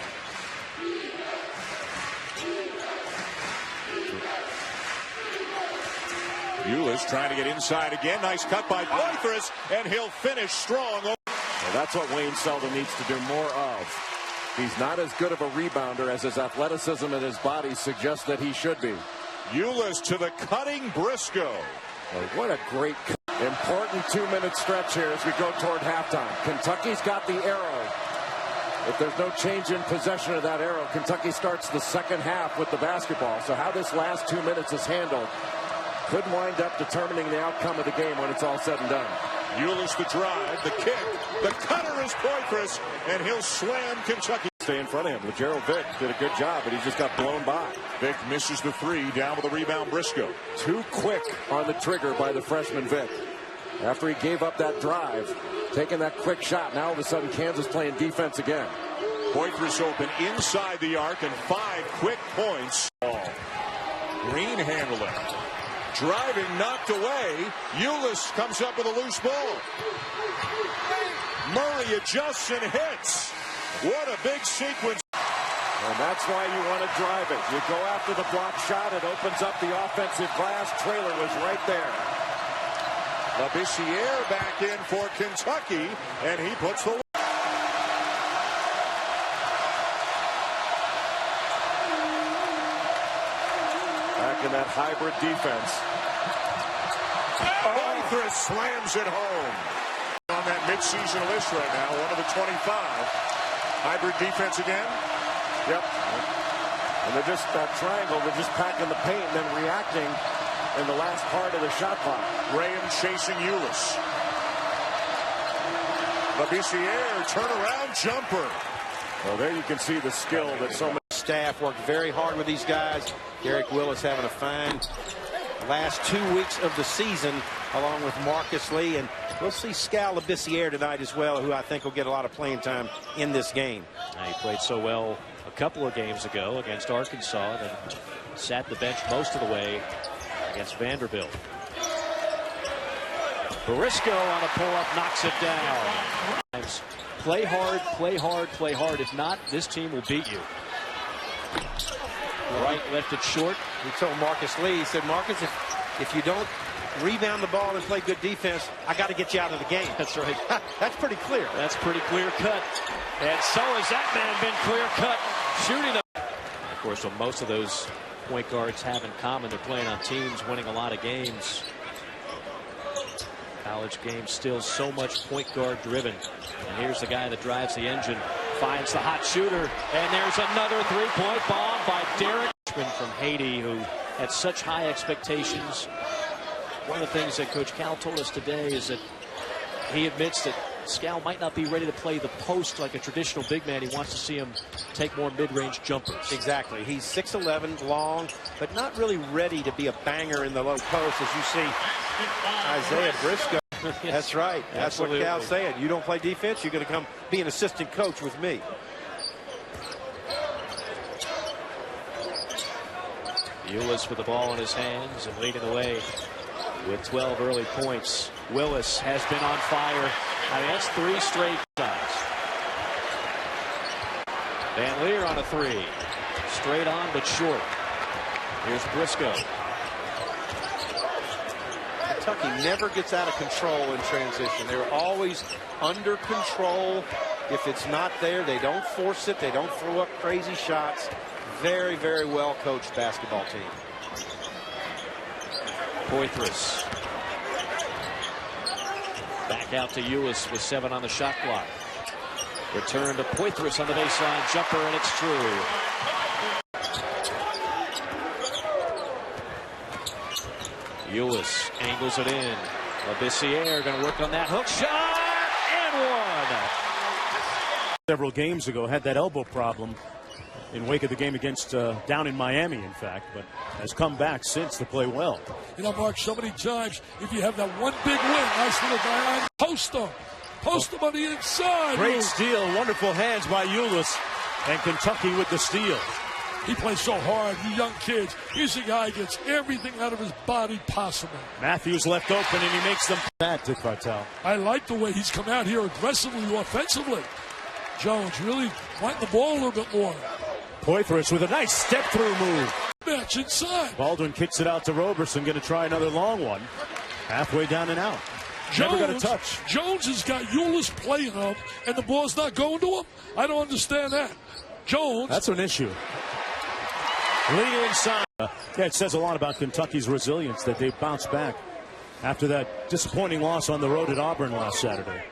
Speaker 7: Ulis trying to get inside again. Nice cut by Poitras, and he'll finish strong.
Speaker 14: Well, that's what Wayne Selden needs to do more of. He's not as good of a rebounder as his athleticism and his body suggest that he should be.
Speaker 7: Ulis to the cutting Briscoe.
Speaker 14: Well, what a great, important 2-minute stretch here as we go toward halftime. Kentucky's got the arrow. If there's no change in possession of that arrow, Kentucky starts the second half with the basketball. So how this last 2 minutes is handled could wind up determining the outcome of the game when it's all said and done.
Speaker 7: Ulis the drive, the kick, the cutter is Poitras, and he'll slam Kentucky.
Speaker 14: Stay in front of him. Gerald Vick did a good job, but he just got blown by.
Speaker 7: Vick misses the 3, down with the rebound Briscoe.
Speaker 14: Too quick on the trigger by the freshman Vick. After he gave up that drive, taking that quick shot, now all of a sudden Kansas playing defense again.
Speaker 7: Poitras open inside the arc and 5 quick points. Green handling. Driving, knocked away. Ulis comes up with a loose ball. Murray adjusts and hits. What a big sequence.
Speaker 14: And that's why you want to drive it. You go after the block shot. It opens up the offensive glass. Traylor was right there.
Speaker 7: Labissiere back in for Kentucky, and he puts the...
Speaker 14: Back in that hybrid defense.
Speaker 7: Poitras slams it home. On that midseason list right now, one of the 25. Hybrid defense again.
Speaker 14: Yep. And they're just that triangle. They're just packing the paint and then reacting
Speaker 4: in the last part of the shot clock.
Speaker 11: Graham chasing Ulis. LaBissiere turnaround jumper.
Speaker 4: Well, there you can see the skill that so many
Speaker 19: staff worked very hard with these guys. Derek Willis having a fine last 2 weeks of the season, along with Marcus Lee, and we'll see Skal LaBissiere tonight as well, who I think will get a lot of playing time in this game.
Speaker 20: He played so well a couple of games ago against Arkansas, and then sat the bench most of the way against Vanderbilt. Briscoe on a pull-up knocks it down. Play hard, play hard, play hard. If not, this team will beat you. Right left it short.
Speaker 19: He told Marcus Lee, he said, Marcus, if you don't rebound the ball and play good defense, I got to get you out of the game.
Speaker 20: That's right.
Speaker 19: That's pretty clear.
Speaker 20: That's pretty clear cut. And so has that man been clear cut shooting them. Of course, what most of those point guards have in common, they're playing on teams, winning a lot of games. College game still so much point guard driven. And here's the guy that drives the engine, finds the hot shooter, and there's another three-point bomb by Derek from Haiti, who had such high expectations. One of the things that Coach Cal told us today is that he admits that Skal might not be ready to play the post like a traditional big man. He wants to see him take more mid-range jumpers.
Speaker 19: Exactly. He's 6'11", long, but not really ready to be a banger in the low post, as you see Isaiah Briscoe.
Speaker 20: Yes.
Speaker 19: That's right. That's
Speaker 20: Absolutely.
Speaker 19: what Cal's saying. You don't play defense, you're going to come be an assistant coach with me.
Speaker 20: Ulis with the ball in his hands and leading the way with 12 early points. Willis has been on fire. I mean, that's 3 straight shots. Van Leer on a 3. Straight on, but short. Here's Briscoe.
Speaker 19: Kentucky never gets out of control in transition. They're always under control. If it's not there, they don't force it. They don't throw up crazy shots. Very, very well coached basketball team.
Speaker 20: Poitras. Back out to Ulis with 7 on the shot clock. Return to Poitras on the baseline jumper, and it's true. Ulis angles it in. LaBissiere going to work on that hook shot, and one.
Speaker 21: Several games ago, had that elbow problem in wake of the game against down in Miami, in fact, but has come back since to play well.
Speaker 6: You know, Mark, so many times, if you have that one big win, nice little guy, post him. Post him on the inside.
Speaker 21: Great steal, wonderful hands by Ulis, and Kentucky with the steal.
Speaker 6: He plays so hard, you young kids. He's a guy who gets everything out of his body possible.
Speaker 21: Matthews left open, and he makes them bad, Dick Vitale.
Speaker 6: I like the way he's come out here aggressively, offensively. Jones really wanting the ball a little bit more.
Speaker 21: Poitras with a nice step-through move.
Speaker 6: Match inside.
Speaker 21: Baldwin kicks it out to Roberson, going to try another long one. Halfway down and out.
Speaker 6: Jones,
Speaker 21: never got a touch.
Speaker 6: Jones has got Ulis playing him, and the ball's not going to him. I don't understand that. Jones.
Speaker 21: That's an issue. Lee inside. Yeah, it says a lot about Kentucky's resilience that they bounced back after that disappointing loss on the road at Auburn last Saturday.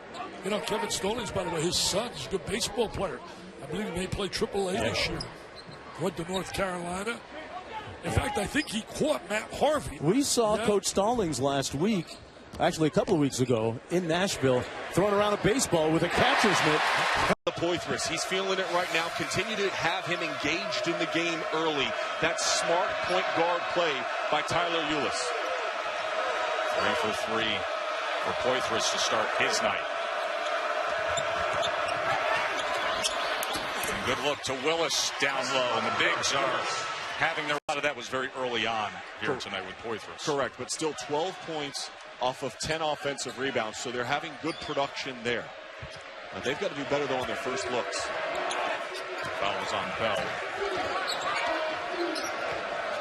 Speaker 6: You know, Kevin Stallings, by the way, his son is a good baseball player. I believe he may play AAA this year. Went to North Carolina. In fact, I think he caught Matt Harvey.
Speaker 21: We saw Coach Stallings last week, actually a couple of weeks ago, in Nashville, throwing around a baseball with a catcher's mitt.
Speaker 22: The Poitras, he's feeling it right now. Continue to have him engaged in the game early. That smart point guard play by Tyler Ulis.
Speaker 15: 3 for 3 for Poitras to start his night. And good look to Willis down low, and the bigs are having their a lot of that was very early on here tonight with Poitras.
Speaker 7: Correct, but still 12 points off of 10 offensive rebounds, so they're having good production there. Now they've got to do better, though, on their first looks.
Speaker 15: Foul is on Bell.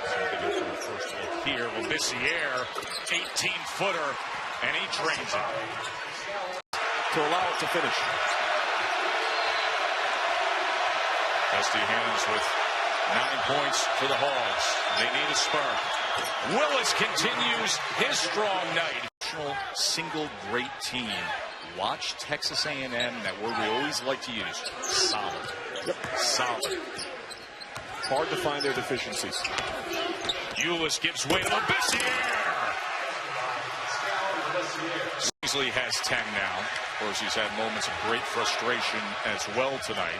Speaker 15: So they go for the first look here. LaBissiere, 18-footer, and he drains it.
Speaker 7: To allow it to finish.
Speaker 15: Dusty Hands with 9 points for the Hogs. They need a spark. Willis continues his strong night. Single great team. Watch Texas A&M, that word we always like to use. Solid.
Speaker 7: Yep.
Speaker 15: Solid.
Speaker 7: Hard to find their deficiencies.
Speaker 15: Ulis gives way to Labissiere. Beasley has 10 now. Of course, he's had moments of great frustration as well tonight.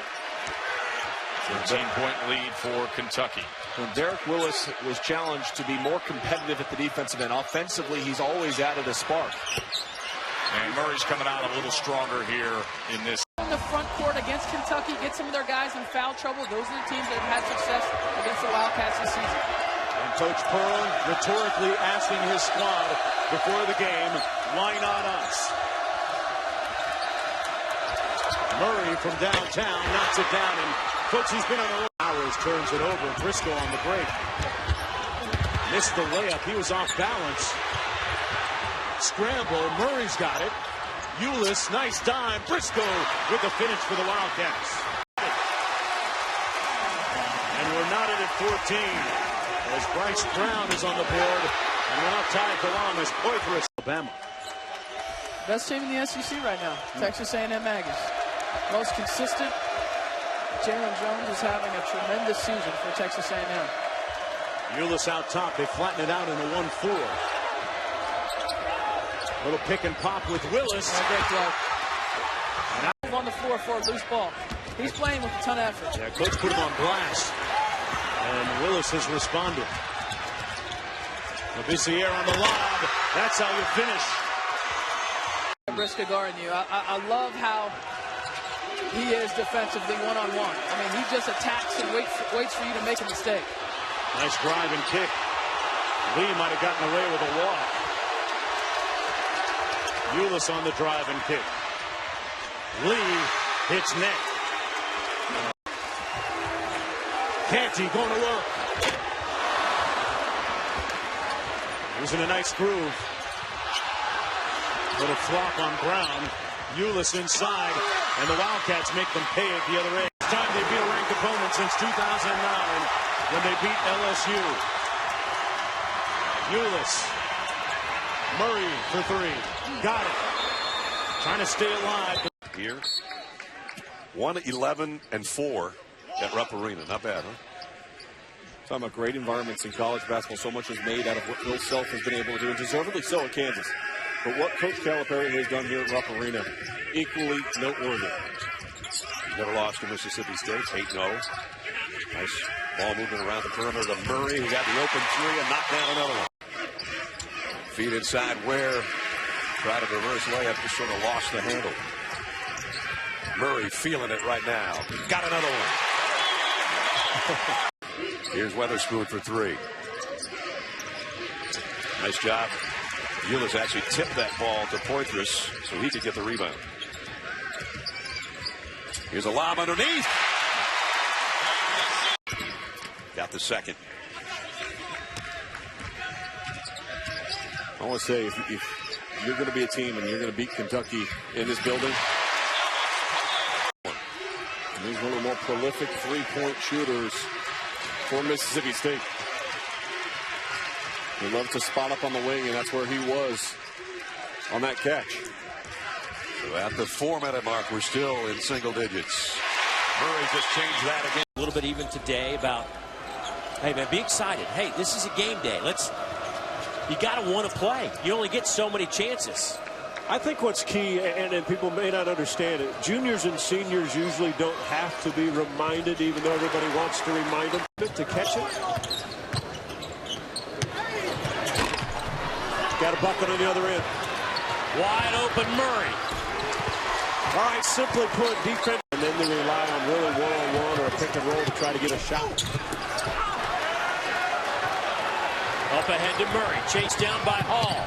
Speaker 15: 13-point lead for Kentucky.
Speaker 5: When Derek Willis was challenged to be more competitive at the defensive end, offensively, he's always added a spark.
Speaker 15: And Murray's coming out a little stronger here in this.
Speaker 17: On the front court against Kentucky, get some of their guys in foul trouble. Those are the teams that have had success against the Wildcats this season.
Speaker 21: And Coach Pearl rhetorically asking his squad before the game, why not us? Murray from downtown knocks it down, and folks, he's been on the road. Hours turns it over. Briscoe on the break. Missed the layup. He was off balance. Scramble. Murray's got it. Ulis, nice dime. Briscoe with the finish for the Wildcats. And we're knotted at 14 as Bryce Brown is on the board. And now tied along as Poitras. Alabama.
Speaker 17: Best team in the SEC right now, Texas A&M Aggies. Most consistent. Jalen Jones is having a tremendous season for Texas A&M.
Speaker 21: Ulis out top. They flatten it out in a 1-4. Little pick and pop with Willis.
Speaker 17: Great throw. On the floor for a loose ball. He's playing with a ton of effort.
Speaker 21: Yeah, coach put him on blast. And Willis has responded. Labissiere on the lob. That's how you finish.
Speaker 17: Briscoe guarding you. I love how he is defensively one-on-one. I mean, he just attacks and waits for you to make a mistake.
Speaker 21: Nice drive and kick. Lee might have gotten away with a walk. Ulis on the drive and kick. Lee hits net. Canty going to work. He's in a nice groove. Little flop on Brown. Ulis inside, and the Wildcats make them pay at the other end. It's time they beat a ranked opponent since 2009 when they beat LSU. Ulis. Murray for three. Got it. Trying to stay alive.
Speaker 1: Here. 1-11-4 at Rupp Arena. Not bad, huh?
Speaker 13: Talking about great environments in college basketball. So much is made out of what Bill Self has been able to do, and deservedly so at Kansas. But what Coach Calipari has done here at Rupp Arena, equally noteworthy.
Speaker 1: Never lost to Mississippi State, 8-0. Nice ball movement around the perimeter to Murray, who got the open three and knocked down another one. Feet inside Ware. Tried a reverse layup, just sort of lost the handle. Murray feeling it right now. Got another one. Here's Weatherspoon for three. Nice job. Ulis actually tipped that ball to Poitras so he could get the rebound. Here's a lob underneath. Got the second.
Speaker 13: I want to say, if you're going to be a team and you're going to beat Kentucky in this building, and he's one of the more prolific three-point shooters for Mississippi State. He loved to spot up on the wing, and that's where he was on that catch.
Speaker 1: So at the 4-minute mark, we're still in single digits. Murray just changed that again.
Speaker 3: A little bit even today about, hey, man, be excited. Hey, this is a game day. You got to want to play. You only get so many chances.
Speaker 21: I think what's key, and people may not understand it, juniors and seniors usually don't have to be reminded, even though everybody wants to remind them to catch it. Got a bucket on the other end.
Speaker 3: Wide open Murray.
Speaker 21: All right, simply put, defense. And then they rely on really one-on-one or a pick and roll to try to get a shot.
Speaker 3: Up ahead to Murray. Chased down by Hall.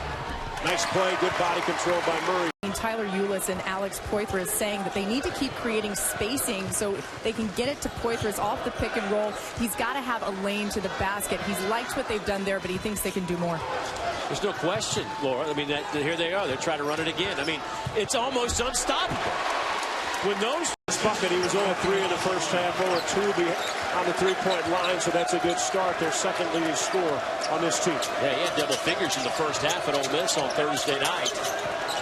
Speaker 21: Nice play, good body control by Murray.
Speaker 23: Tyler Ulis and Alex Poitras saying that they need to keep creating spacing so they can get it to Poitras off the pick and roll. He's got to have a lane to the basket. He's liked what they've done there, but he thinks they can do more.
Speaker 3: There's no question, Laura. I mean, here they are. They're trying to run it again. I mean, it's almost unstoppable.
Speaker 21: When those bucket, he was 0-3 in the first half, 0-2 on the three-point line, so that's a good start. Their second leading scorer on this team.
Speaker 3: Yeah, he had double figures in the first half at Ole Miss on Thursday night.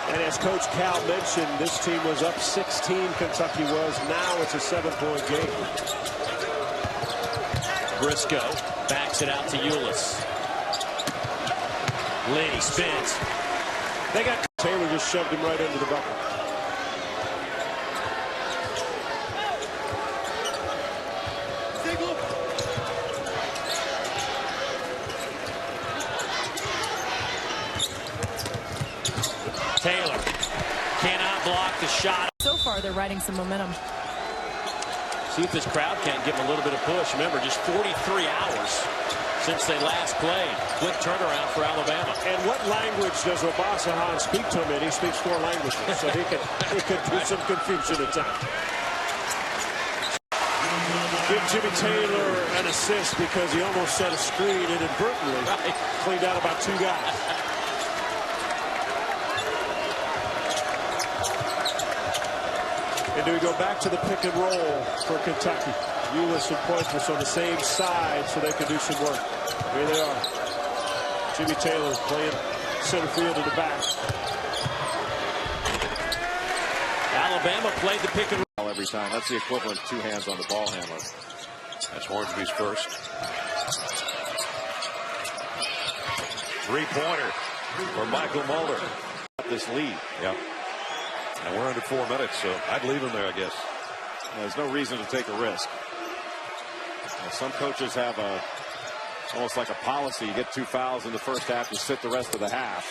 Speaker 21: And as Coach Cal mentioned, this team was up 16, Kentucky was. Now it's a 7-point game.
Speaker 3: Briscoe backs it out to Ulis. Lee spins.
Speaker 4: They got Taylor just shoved him right into the bucket.
Speaker 3: Taylor cannot block the shot.
Speaker 23: So far, they're riding some momentum.
Speaker 3: See if this crowd can't give them a little bit of push. Remember, just 43 hours since they last played. Quick turnaround for Alabama.
Speaker 4: And what language does Obasahan speak to him in? He speaks 4 languages, so he could do some confusion at times. Give Jimmy Taylor an assist because he almost set a screen inadvertently.
Speaker 3: Right.
Speaker 4: Cleaned out about 2 guys. And do we go back to the pick and roll for Kentucky? Ulis and Poitras on the same side so they can do some work. Here they are. Jimmy Taylor playing center field in the back.
Speaker 3: Alabama played the pick and roll
Speaker 14: every time. That's the equivalent of 2 hands on the ball handler.
Speaker 1: That's Hornsby's first. 3-pointer for Michael Mulder.
Speaker 14: This lead.
Speaker 1: Yep. And we're under 4 minutes, so I'd leave him there, I guess.
Speaker 14: There's no reason to take a risk. Some coaches have almost like a policy. You get 2 fouls in the first half, you sit the rest of the half.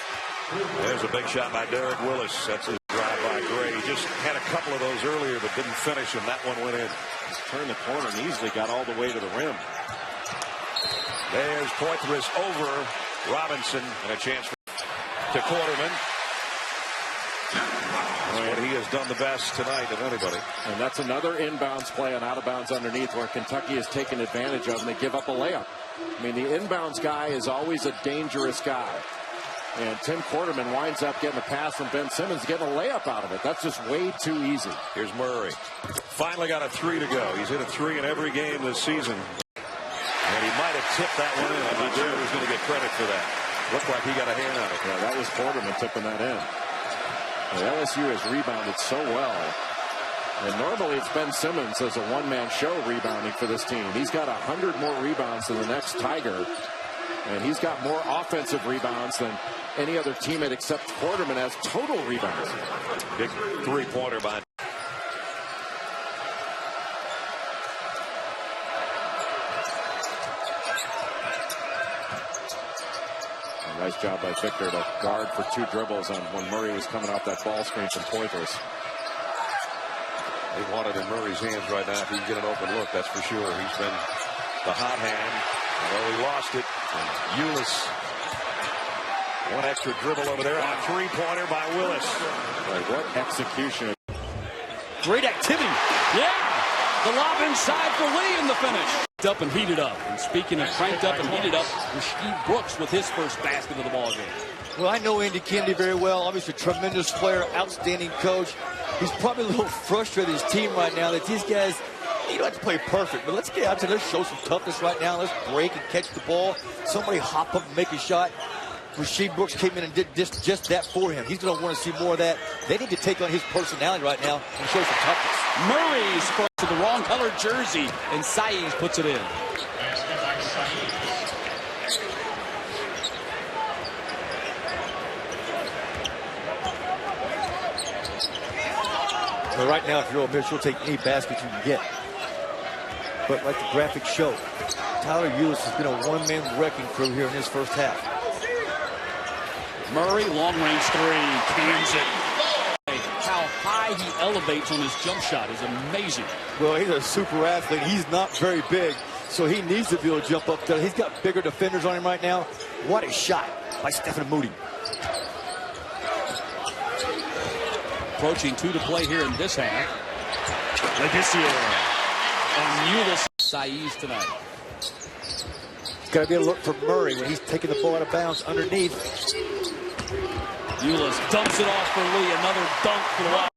Speaker 1: There's a big shot by Derek Willis. That's his drive by Gray. He just had a couple of those earlier, but didn't finish, and that one went in.
Speaker 14: He's turned the corner and easily got all the way to the rim.
Speaker 1: There's Poitras over Robinson, and a chance to Quarterman. What he has done the best tonight of anybody.
Speaker 14: And that's another inbounds play on out of bounds underneath where Kentucky has taken advantage of, and they give up a layup. I mean, the inbounds guy is always a dangerous guy. And Tim Quarterman winds up getting a pass from Ben Simmons, getting a layup out of it. That's just way too easy.
Speaker 1: Here's Murray. Finally got a 3 to go. He's hit a 3 in every game this season. And he might have tipped that one in. I'm not sure who's going to get credit for that. Looked like he got a hand on it.
Speaker 14: Yeah, that was Quarterman tipping that in. LSU has rebounded so well. And normally it's Ben Simmons as a one-man show rebounding for this team. He's got 100 more rebounds than the next Tiger. And he's got more offensive rebounds than any other teammate except Quarterman has total rebounds.
Speaker 1: Big 3-pointer by.
Speaker 14: Nice job by Victor to guard for 2 dribbles on when Murray was coming off that ball screen from Poitras.
Speaker 1: They want it in Murray's hands right now if he can get an open look, that's for sure. He's been the hot hand, although he lost it. And Ulis, 1 extra dribble over there on a 3-pointer by Willis.
Speaker 14: What execution.
Speaker 2: Great activity. Yeah. The lob inside for Lee in the finish. Up and heated up. And speaking of cranked up and heated up, Rasheed Brooks with his first basket of the ball game.
Speaker 10: Well, I know Andy Kennedy very well. Obviously, a tremendous player, outstanding coach. He's probably a little frustrated with his team right now that these guys, you don't have to play perfect, but let's get out there. Let's show some toughness right now. Let's break and catch the ball. Somebody hop up and make a shot. Rasheed Brooks came in and did just that for him. He's going to want to see more of that. They need to take on his personality right now and show some toughness.
Speaker 2: Murray scores to the wrong colored jersey, and Saiz puts it in.
Speaker 10: Well, right now, if you're Ole Miss, you'll take any basket you can get. But like the graphics show, Tyler Ulis has been a one-man wrecking crew here in his first half.
Speaker 2: Murray, long-range 3, cans it. How high he elevates on his jump shot is amazing.
Speaker 10: Well, he's a super athlete. He's not very big, so he needs to be able to jump up there. He's got bigger defenders on him right now. What a shot by Stephen Moody.
Speaker 2: Approaching 2 to play here in this half. Labissiere and Ulis. Saiz tonight.
Speaker 10: It's got to be a look for Murray when he's taking the ball out of bounds underneath.
Speaker 2: Ulis dumps it off for Lee. Another dunk for the Wild.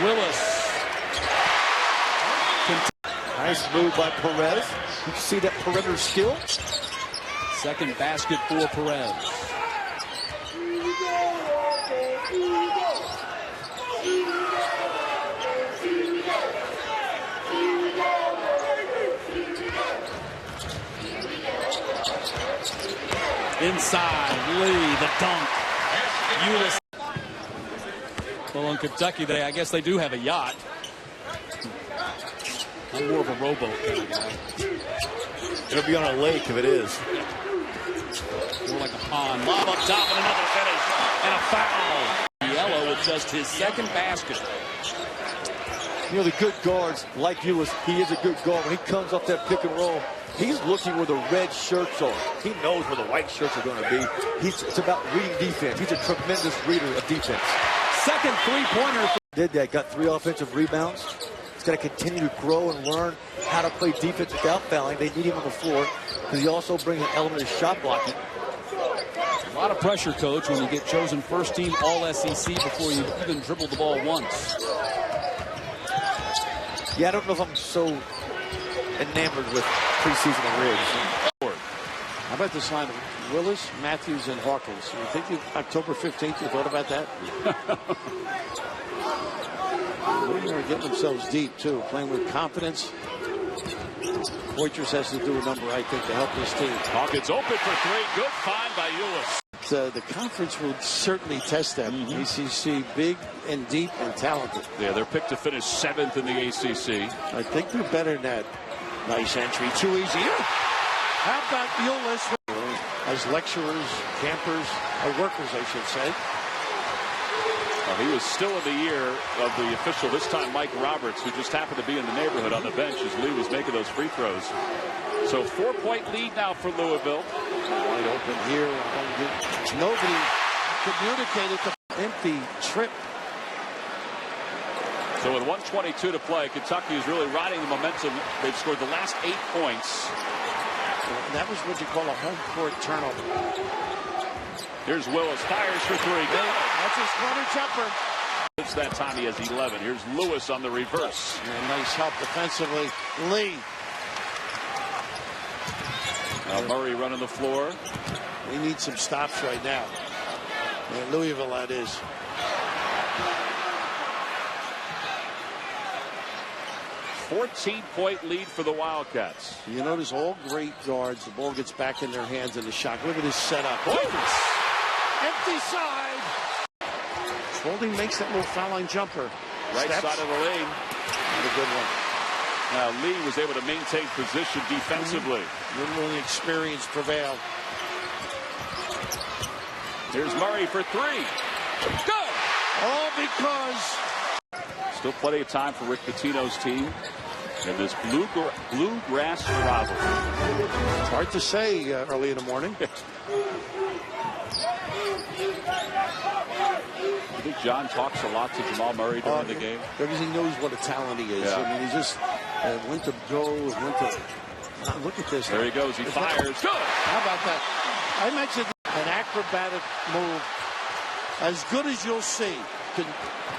Speaker 2: Willis.
Speaker 10: Nice move by Perez. You can see that perimeter skill.
Speaker 2: Second basket for Perez. Inside, Lee, the dunk. Ulis. Well, in Kentucky, I guess they do have a yacht. I'm more of a rowboat kind of guy.
Speaker 10: It'll be on a lake if it is.
Speaker 2: More like a pond. Lob up top and another finish. And a foul. Yellow with just his second basket.
Speaker 10: You know, the good guards like Ulis, he is a good guard. When he comes off that pick and roll, he's looking where the red shirts are. He knows where the white shirts are going to be. It's about reading defense. He's a tremendous reader of defense.
Speaker 2: Second three-pointer.
Speaker 10: Did that, got 3 offensive rebounds. He's got to continue to grow and learn how to play defense without fouling. They need him on the floor because he also brings an element of shot blocking.
Speaker 2: A lot of pressure, Coach, when you get chosen first team All-SEC before you even dribble the ball once.
Speaker 10: Yeah, I don't know if I'm so enamored with preseason and Riggs.
Speaker 9: How about this line of Willis, Matthews, and Hawkins? You think October 15th, you thought about that? They're getting themselves deep, too, playing with confidence. Poitras has to do a number, I think, to help this team.
Speaker 5: Hawkins open for 3. Good find by Ulis.
Speaker 9: The conference will certainly test them. ACC, big and deep and talented.
Speaker 5: Yeah, they're picked to finish 7th in the ACC.
Speaker 9: I think they're better than that. Nice entry, too easy. How about Ulis as lecturers, campers, or workers, I should say?
Speaker 5: He was still in the ear of the official, this time Mike Roberts, who just happened to be in the neighborhood on the bench as Lee was making those free throws. So 4-point lead now for Louisville.
Speaker 9: Wide open here. Nobody communicated the empty trip.
Speaker 5: So with 1:22 to play, Kentucky is really riding the momentum. They've scored the last 8 points.
Speaker 9: That was what you call a home court turnover.
Speaker 5: Here's Willis, fires for 3.
Speaker 9: That's his corner jumper.
Speaker 5: It's that time he has 11. Here's Lewis on the reverse.
Speaker 9: And nice help defensively. Lee.
Speaker 5: Now Murray running the floor.
Speaker 9: We need some stops right now. And Louisville, that is.
Speaker 5: A 14-point lead for the Wildcats.
Speaker 9: You notice all great guards. The ball gets back in their hands in the shot. Look at this setup. Empty side. Spalding makes that little foul line jumper.
Speaker 5: Right side of the lane.
Speaker 9: And a good one.
Speaker 5: Now Lee was able to maintain position defensively.
Speaker 9: Little experience prevailed.
Speaker 5: Here's Murray for 3. Good!
Speaker 9: All because...
Speaker 5: Still plenty of time for Rick Pitino's team in this bluegrass rivalry.
Speaker 9: It's hard to say early in the morning.
Speaker 5: I think John talks a lot to Jamal Murray during the game.
Speaker 9: Because he knows what a talent he is.
Speaker 5: Yeah.
Speaker 9: I mean, he just went to go, went to... look at this.
Speaker 5: There he goes. He fires. Good!
Speaker 9: How about that? I mentioned an acrobatic move. As good as you'll see.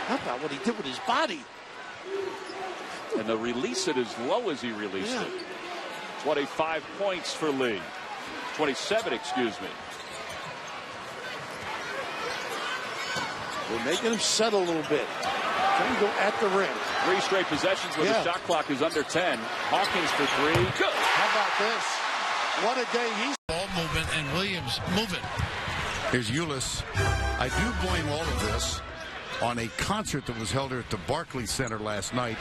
Speaker 9: How about what he did with his body?
Speaker 5: And to release it as low as he released it. 25 points for Lee. 27, excuse me.
Speaker 9: We're making him settle a little bit. Trying to go at the rim.
Speaker 5: 3 straight possessions when the shot clock is under 10. Hawkins for 3. Good.
Speaker 9: How about this? What a day he's...
Speaker 8: Ball movement and Williams moving. Here's Ulis. I do blame all of this on a concert that was held at the Barclays Center last night.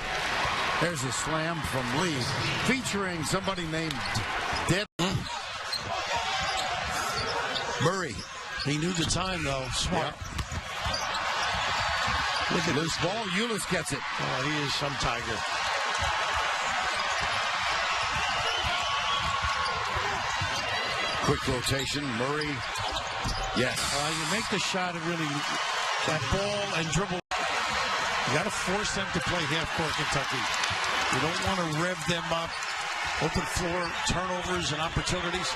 Speaker 8: There's a slam from Lee featuring somebody named Dead Murray. He knew the time, though. Smart. Look at loose ball. Ulis gets it.
Speaker 9: Oh, he is some tiger.
Speaker 8: Quick rotation. Murray. Yes.
Speaker 11: You make the shot and really that ball and dribble. You got to force them to play half court, Kentucky. You don't want to rev them up. Open floor turnovers and opportunities.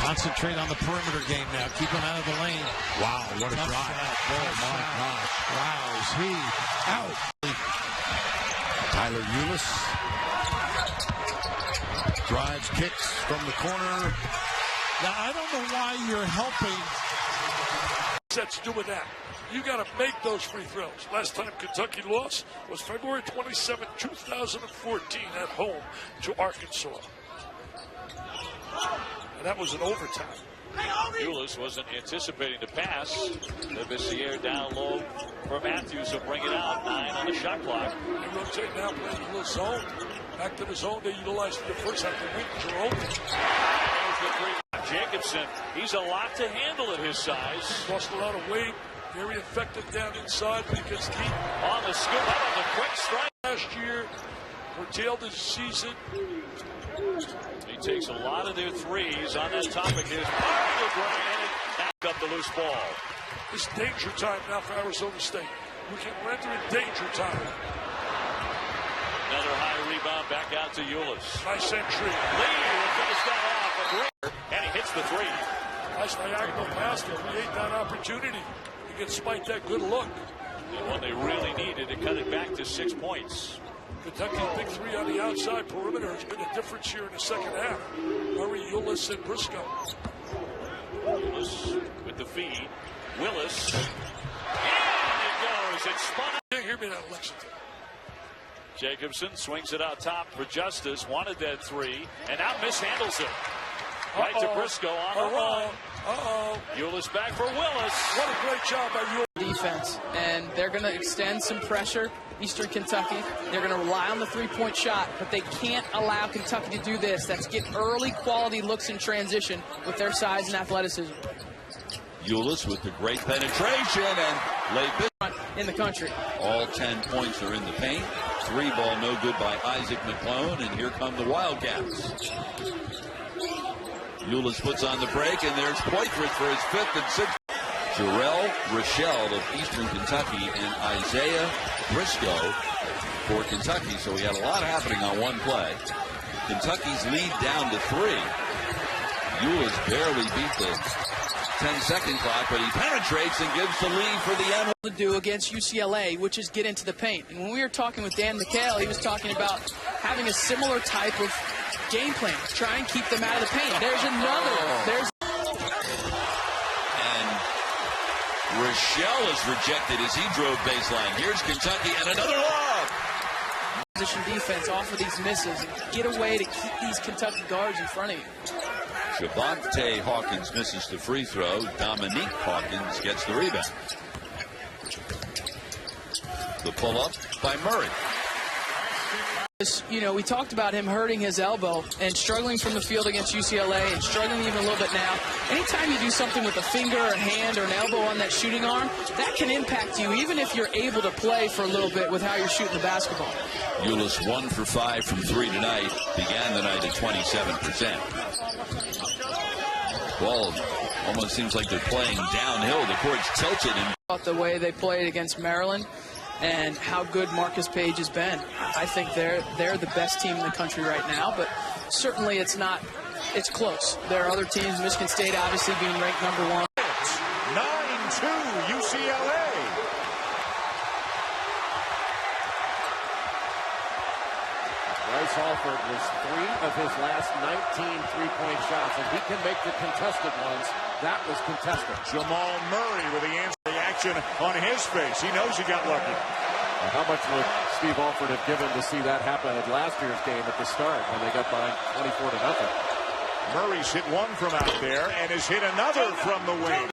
Speaker 11: Concentrate on the perimeter game now. Keep him out of the lane.
Speaker 8: Wow, what a drive. Oh, my gosh.
Speaker 11: Wow, is he out?
Speaker 8: Tyler Ulis drives, kicks from the corner.
Speaker 11: Now, I don't know why you're helping.
Speaker 6: That's to do with that. You got to make those free throws. Last time Kentucky lost was February 27, 2014 at home to Arkansas. And that was an overtime.
Speaker 15: Ulis wasn't anticipating the pass. Lebissiere down low for Matthews. He'll bring it out. 9 on the shot clock.
Speaker 6: They rotate now, playing a little zone. Back to the zone they utilized in the first half. The wings are open.
Speaker 15: There's the three. Jacobson, he's a lot to handle at his size.
Speaker 6: Lost a lot of weight. Very effective down inside, but he gets deep.
Speaker 15: On the scoop, out of the quick strike.
Speaker 6: Last year, curtailed his season.
Speaker 15: He takes a lot of their threes. On that topic, here's Murray to Bryant and back up the loose ball.
Speaker 6: It's danger time now for Arizona State. We can enter in danger time.
Speaker 15: Another high rebound back out to Ulis.
Speaker 6: Nice entry.
Speaker 15: Lee will finish that off. A great, and he hits the three.
Speaker 6: Nice diagonal pass there. We ate that opportunity to get spiked that good look.
Speaker 15: And when they really needed to cut it back to 6 points.
Speaker 6: Kentucky's big three on the outside perimeter has been a difference here in the second half. Murray, Ulis, and Briscoe.
Speaker 15: Ulis with the feed. Willis. And it goes. It's spun.
Speaker 6: You hear me now, Lexington.
Speaker 15: Jacobson swings it out top for Justice. Wanted that three. And now mishandles it. Right to Briscoe on the run. Ulis back for Willis.
Speaker 6: What a great job by Ulis.
Speaker 17: Defense, and they're going to extend some pressure. Eastern Kentucky, they're going to rely on the three-point shot, but they can't allow Kentucky to do this. That's get early quality looks in transition with their size and athleticism.
Speaker 12: Ulis with the great penetration and late
Speaker 17: in the country.
Speaker 12: All 10 points are in the paint. Three ball no good by Isaac McClone, and here come the Wildcats. Ulis puts on the break, and there's Poitras for his 5th and 6th. Jarrell Rochelle of Eastern Kentucky and Isaiah Briscoe for Kentucky. So we had a lot happening on one play. Kentucky's lead down to 3. Ulis barely beat the 10-second clock, but he penetrates and gives the lead for the end.
Speaker 17: To do against UCLA, which is get into the paint. And when we were talking with Dan McHale, he was talking about having a similar type of game plan. Try and keep them out of the paint. There's another.
Speaker 12: Rochelle is rejected as he drove baseline. Here's Kentucky and another lob.
Speaker 17: Position defense off of these misses and get away to keep these Kentucky guards in front of you.
Speaker 12: Javante Hawkins misses the free throw. Dominique Hawkins gets the rebound. The pull-up by Murray.
Speaker 17: You know, we talked about him hurting his elbow and struggling from the field against UCLA and struggling even a little bit now. Anytime you do something with a finger or a hand or an elbow on that shooting arm, that can impact you even if you're able to play for a little bit with how you're shooting the basketball.
Speaker 12: Ulis 1 for 5 from 3 tonight. Began the night at 27%. Ball almost seems like they're playing downhill. The court's tilted.
Speaker 17: The way they played against Maryland and how good Marcus Page has been. I think they're the best team in the country right now, but certainly it's not. It's close. There are other teams, Michigan State obviously being ranked number 1.
Speaker 7: 9-2 UCLA. Bryce Alford was 3 of his last 19 three-point shots, and he can make the contested ones. That was contested. Jamal Murray with the answer. Reaction on his face. He knows he got lucky. Well, how much would Steve Alford have given to see that happen at last year's game at the start when they got behind 24-0? Murray's hit one from out there and has hit another from the wing.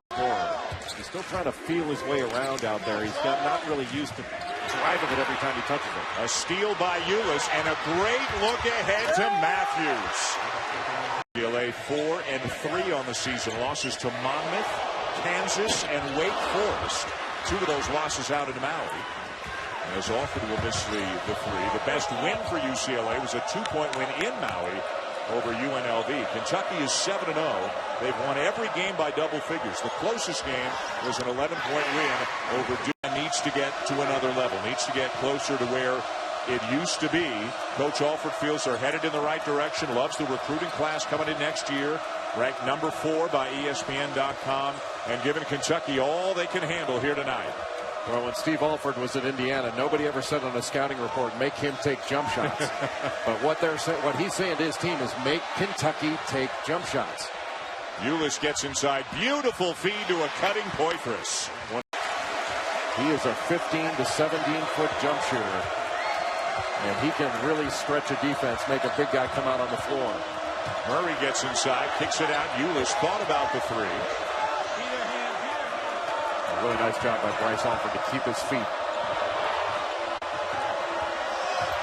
Speaker 7: He's still trying to feel his way around out there. He's not really used to driving it every time he touches it. A steal by Ulis and a great look ahead to Matthews. UCLA 4-3 on the season. Losses to Monmouth, Kansas, and Wake Forest. 2 of those losses out in Maui. As Alford will miss the 3. The best win for UCLA was a 2-point win in Maui over UNLV. Kentucky is 7-0. They've won every game by double figures. The closest game was an 11-point win over Duke. Needs to get to another level. Needs to get closer to where it used to be. Coach Alford feels they're headed in the right direction. Loves the recruiting class coming in next year. Ranked number 4 by ESPN.com. And giving Kentucky all they can handle here tonight. Well, when Steve Alford was at Indiana, nobody ever said on a scouting report, make him take jump shots. But what he's saying to his team is make Kentucky take jump shots. Ulis gets inside. Beautiful feed to a cutting Poitras. He is a 15 to 17-foot jump shooter. And he can really stretch a defense, make a big guy come out on the floor. Murray gets inside, kicks it out. Ulis thought about the three. A really nice job by Bryce Alford to keep his feet.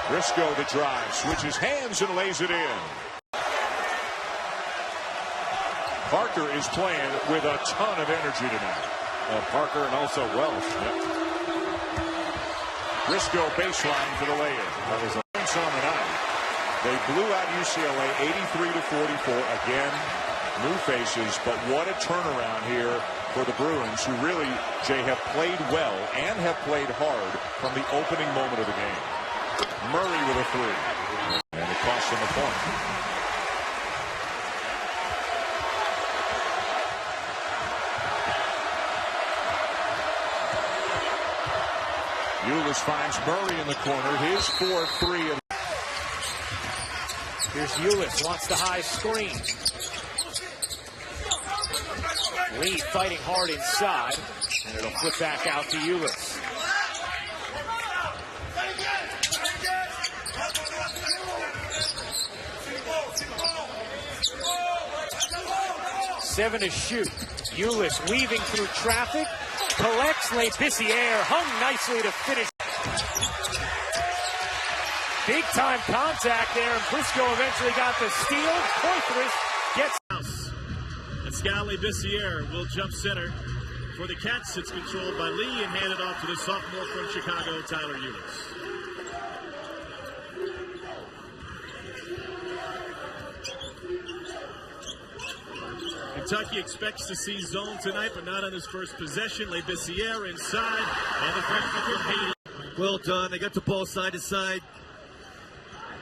Speaker 7: Briscoe the drive, switches hands and lays it in. Parker is playing with a ton of energy tonight.
Speaker 14: Parker and also Welsh.
Speaker 7: Yep. Briscoe baseline for the lay-in. That was a points on the night. They blew out UCLA 83-44. Again, new faces, but what a turnaround here for the Bruins, who really, Jay, have played well and have played hard from the opening moment of the game. Murray with a three. And it cost him a point. Ulis finds Murray in the corner. His 4-3.
Speaker 21: Here's Ulis, wants the high screen. Lee fighting hard inside, and it'll flip back out to Ulis. Seven to shoot. Ulis weaving through traffic. Collects, Labissiere hung nicely to finish. Big time contact there, and Briscoe eventually got the steal. Poitras gets house.
Speaker 16: And Scott Labissiere will jump center for the Cats. It's controlled by Lee and handed off to the sophomore from Chicago, Tyler Ulis. Kentucky expects to see zone tonight, but not on his first possession. Labissiere inside, and the freshman from Haiti.
Speaker 18: Well done. They got the ball side to side.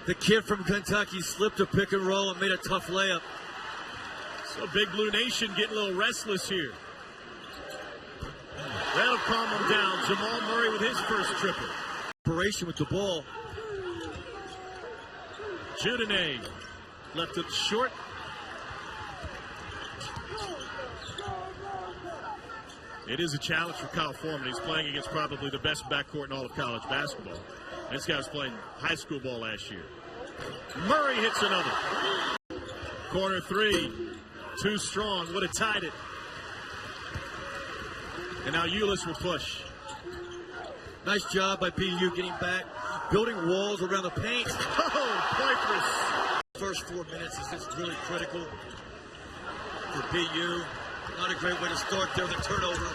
Speaker 18: The kid from Kentucky slipped a pick and roll and made a tough layup.
Speaker 16: So Big Blue Nation getting a little restless here. That'll calm him down. Jamal Murray with his first triple.
Speaker 18: Operation with the ball.
Speaker 16: Judene left it short. It is a challenge for Kyle Foreman. He's playing against probably the best backcourt in all of college basketball. This guy was playing high school ball last year. Murray hits another. Corner three. Too strong. Would have tied it. And now Ulis will push.
Speaker 18: Nice job by BU getting back. Building walls around the paint.
Speaker 16: Oh, Poitras.
Speaker 18: First 4 minutes is just really critical for BU. Not a great way to start there, the turnover.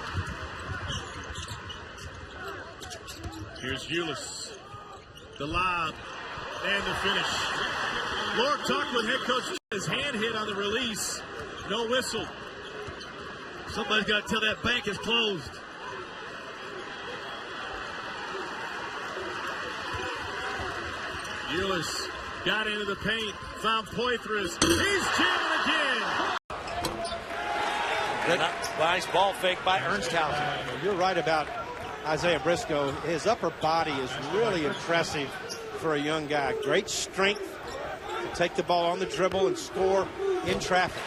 Speaker 16: Here's Ulis. The lob and the finish. Lord talked with head coach. His hand hit on the release. No whistle.
Speaker 18: Somebody's got to tell that bank is closed.
Speaker 16: Ulis got into the paint. Found Poitras. He's jamming again.
Speaker 20: Nice ball fake by Ernsthausen.
Speaker 19: You're right about Isaiah Briscoe. His upper body is really impressive for a young guy. Great strength to take the ball on the dribble and score in traffic.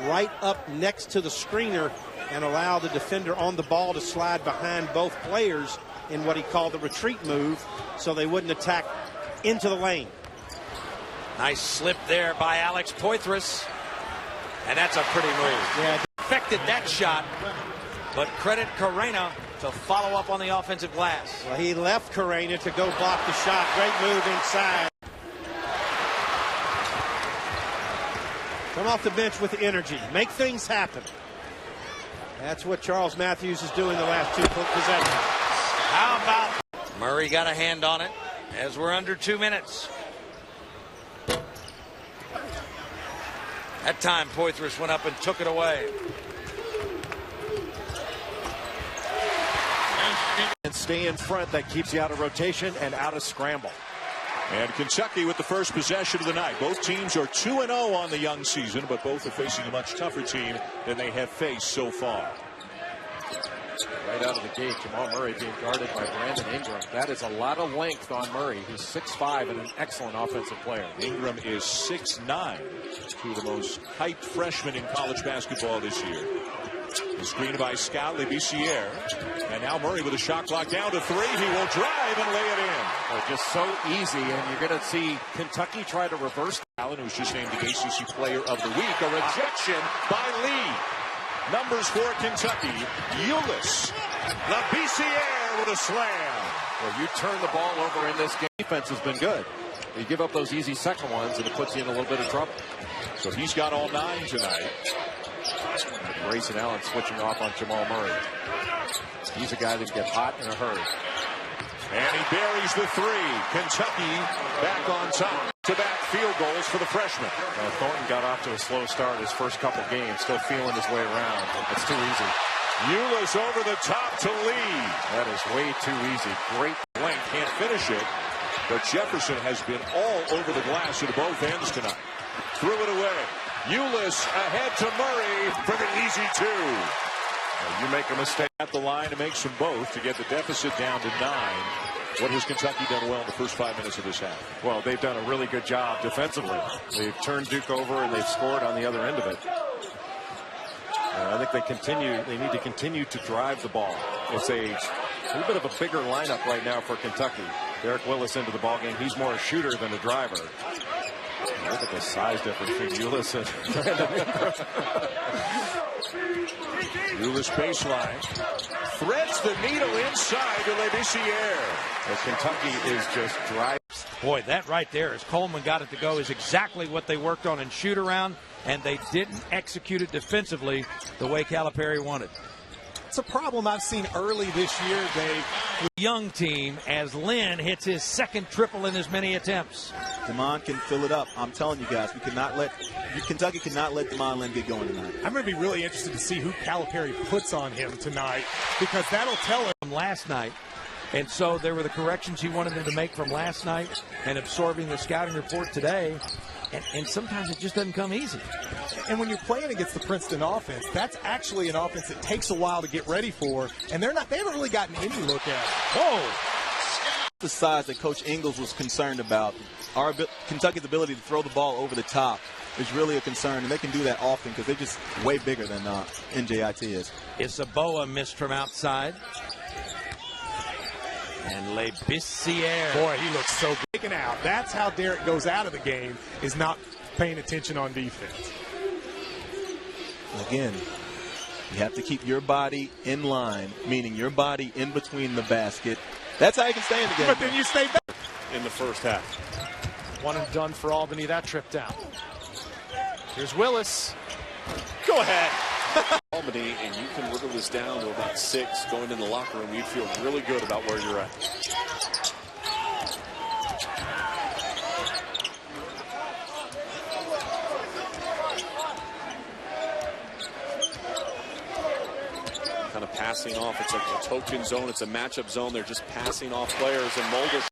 Speaker 19: Right up next to the screener and allow the defender on the ball to slide behind both players in what he called the retreat move so they wouldn't attack into the lane.
Speaker 3: Nice slip there by Alex Poitras. And that's a pretty move.
Speaker 19: Yeah.
Speaker 3: Affected that shot, but credit Carrena to follow up on the offensive glass.
Speaker 19: Well, he left Carrena to go block the shot. Great move inside. Come off the bench with energy. Make things happen. That's what Charles Matthews is doing the last two possessions.
Speaker 3: How about Murray got a hand on it as we're under 2 minutes. That time Poitras went up and took it away.
Speaker 14: And stay in front. That keeps you out of rotation and out of scramble.
Speaker 7: And Kentucky with the first possession of the night. Both teams are 2-0 on the young season, but both are facing a much tougher team than they have faced so far.
Speaker 14: Right out of the gate, Jamal Murray being guarded by Brandon Ingram. That is a lot of length on Murray. He's 6'5" and an excellent offensive player.
Speaker 7: Ingram is 6'9", to the most hyped freshman in college basketball this year.
Speaker 5: The screen by Scott Labissiere. And now Murray with a shot clock down to 3. He will drive and lay it in.
Speaker 14: Just so easy, and you're going to see Kentucky try to reverse.
Speaker 5: Allen, who's just named the ACC Player of the Week. A rejection by Lee. Numbers for Kentucky. Ulis. Labissiere with a slam.
Speaker 14: Well, you turn the ball over in this game. Defense has been good. You give up those easy second ones, and it puts you in a little bit of trouble.
Speaker 5: So he's got all 9 tonight.
Speaker 14: Grayson Allen switching off on Jamal Murray. He's a guy that can get hot in a hurry.
Speaker 5: And he buries the 3. Kentucky back on top. To-back field goals for the freshman.
Speaker 14: Thornton got off to a slow start his first couple games, still feeling his way around. It's too easy.
Speaker 5: Ulis over the top to Lee.
Speaker 14: That is way too easy. Great
Speaker 5: length, can't finish it. But Jefferson has been all over the glass at both ends tonight. Threw it away. Ulis ahead to Murray for the easy 2.
Speaker 14: You make a mistake
Speaker 5: at the line to make some both to get the deficit down to 9. What has Kentucky done well in the first 5 minutes of this half?
Speaker 14: Well, they've done a really good job defensively. They've turned Duke over and they've scored on the other end of it. I think they need to continue to drive the ball. It's a little bit of a bigger lineup right now for Kentucky. Derek Willis into the ball game. He's more a shooter than a driver. Look at the size difference between Ulis and
Speaker 5: Ulis baseline. Threads the needle inside to Labissiere.
Speaker 14: Kentucky is just driving.
Speaker 13: Boy, that right there, as Coleman got it to go, is exactly what they worked on in shoot around, and they didn't execute it defensively the way Calipari wanted.
Speaker 22: It's a problem I've seen early this year, Dave.
Speaker 13: Young team as Lynn hits his second triple in as many attempts.
Speaker 23: DeMond can fill it up. I'm telling you guys, Kentucky cannot let DeMond Lynn get going tonight.
Speaker 22: I'm going to be really interested to see who Calipari puts on him tonight, because that'll tell him.
Speaker 13: Last night. And so there were the corrections he wanted him to make from last night and absorbing the scouting report today. And sometimes it just doesn't come easy.
Speaker 22: And when you're playing against the Princeton offense, that's actually an offense that takes a while to get ready for. And they haven't really gotten any look at it.
Speaker 23: Whoa! The size that Coach Ingles was concerned about. Kentucky's ability to throw the ball over the top is really a concern. And they can do that often because they're just way bigger than NJIT is.
Speaker 13: Isaboa missed from outside. And Labissiere.
Speaker 22: Boy, he looks so good. Taken out. That's how Derek goes out of the game, is not paying attention on defense.
Speaker 23: Again, you have to keep your body in line, meaning your body in between the basket. That's how you can stay in the game.
Speaker 22: But then you stay back.
Speaker 21: In the first half.
Speaker 22: One and done for Albany that trip down. Here's Willis.
Speaker 21: Go ahead.
Speaker 24: Albany, and you can whittle this down to about 6 going in the locker room. You'd feel really good about where you're at. Kind of passing off. It's a token zone. It's a matchup zone. They're just passing off players, and Mulder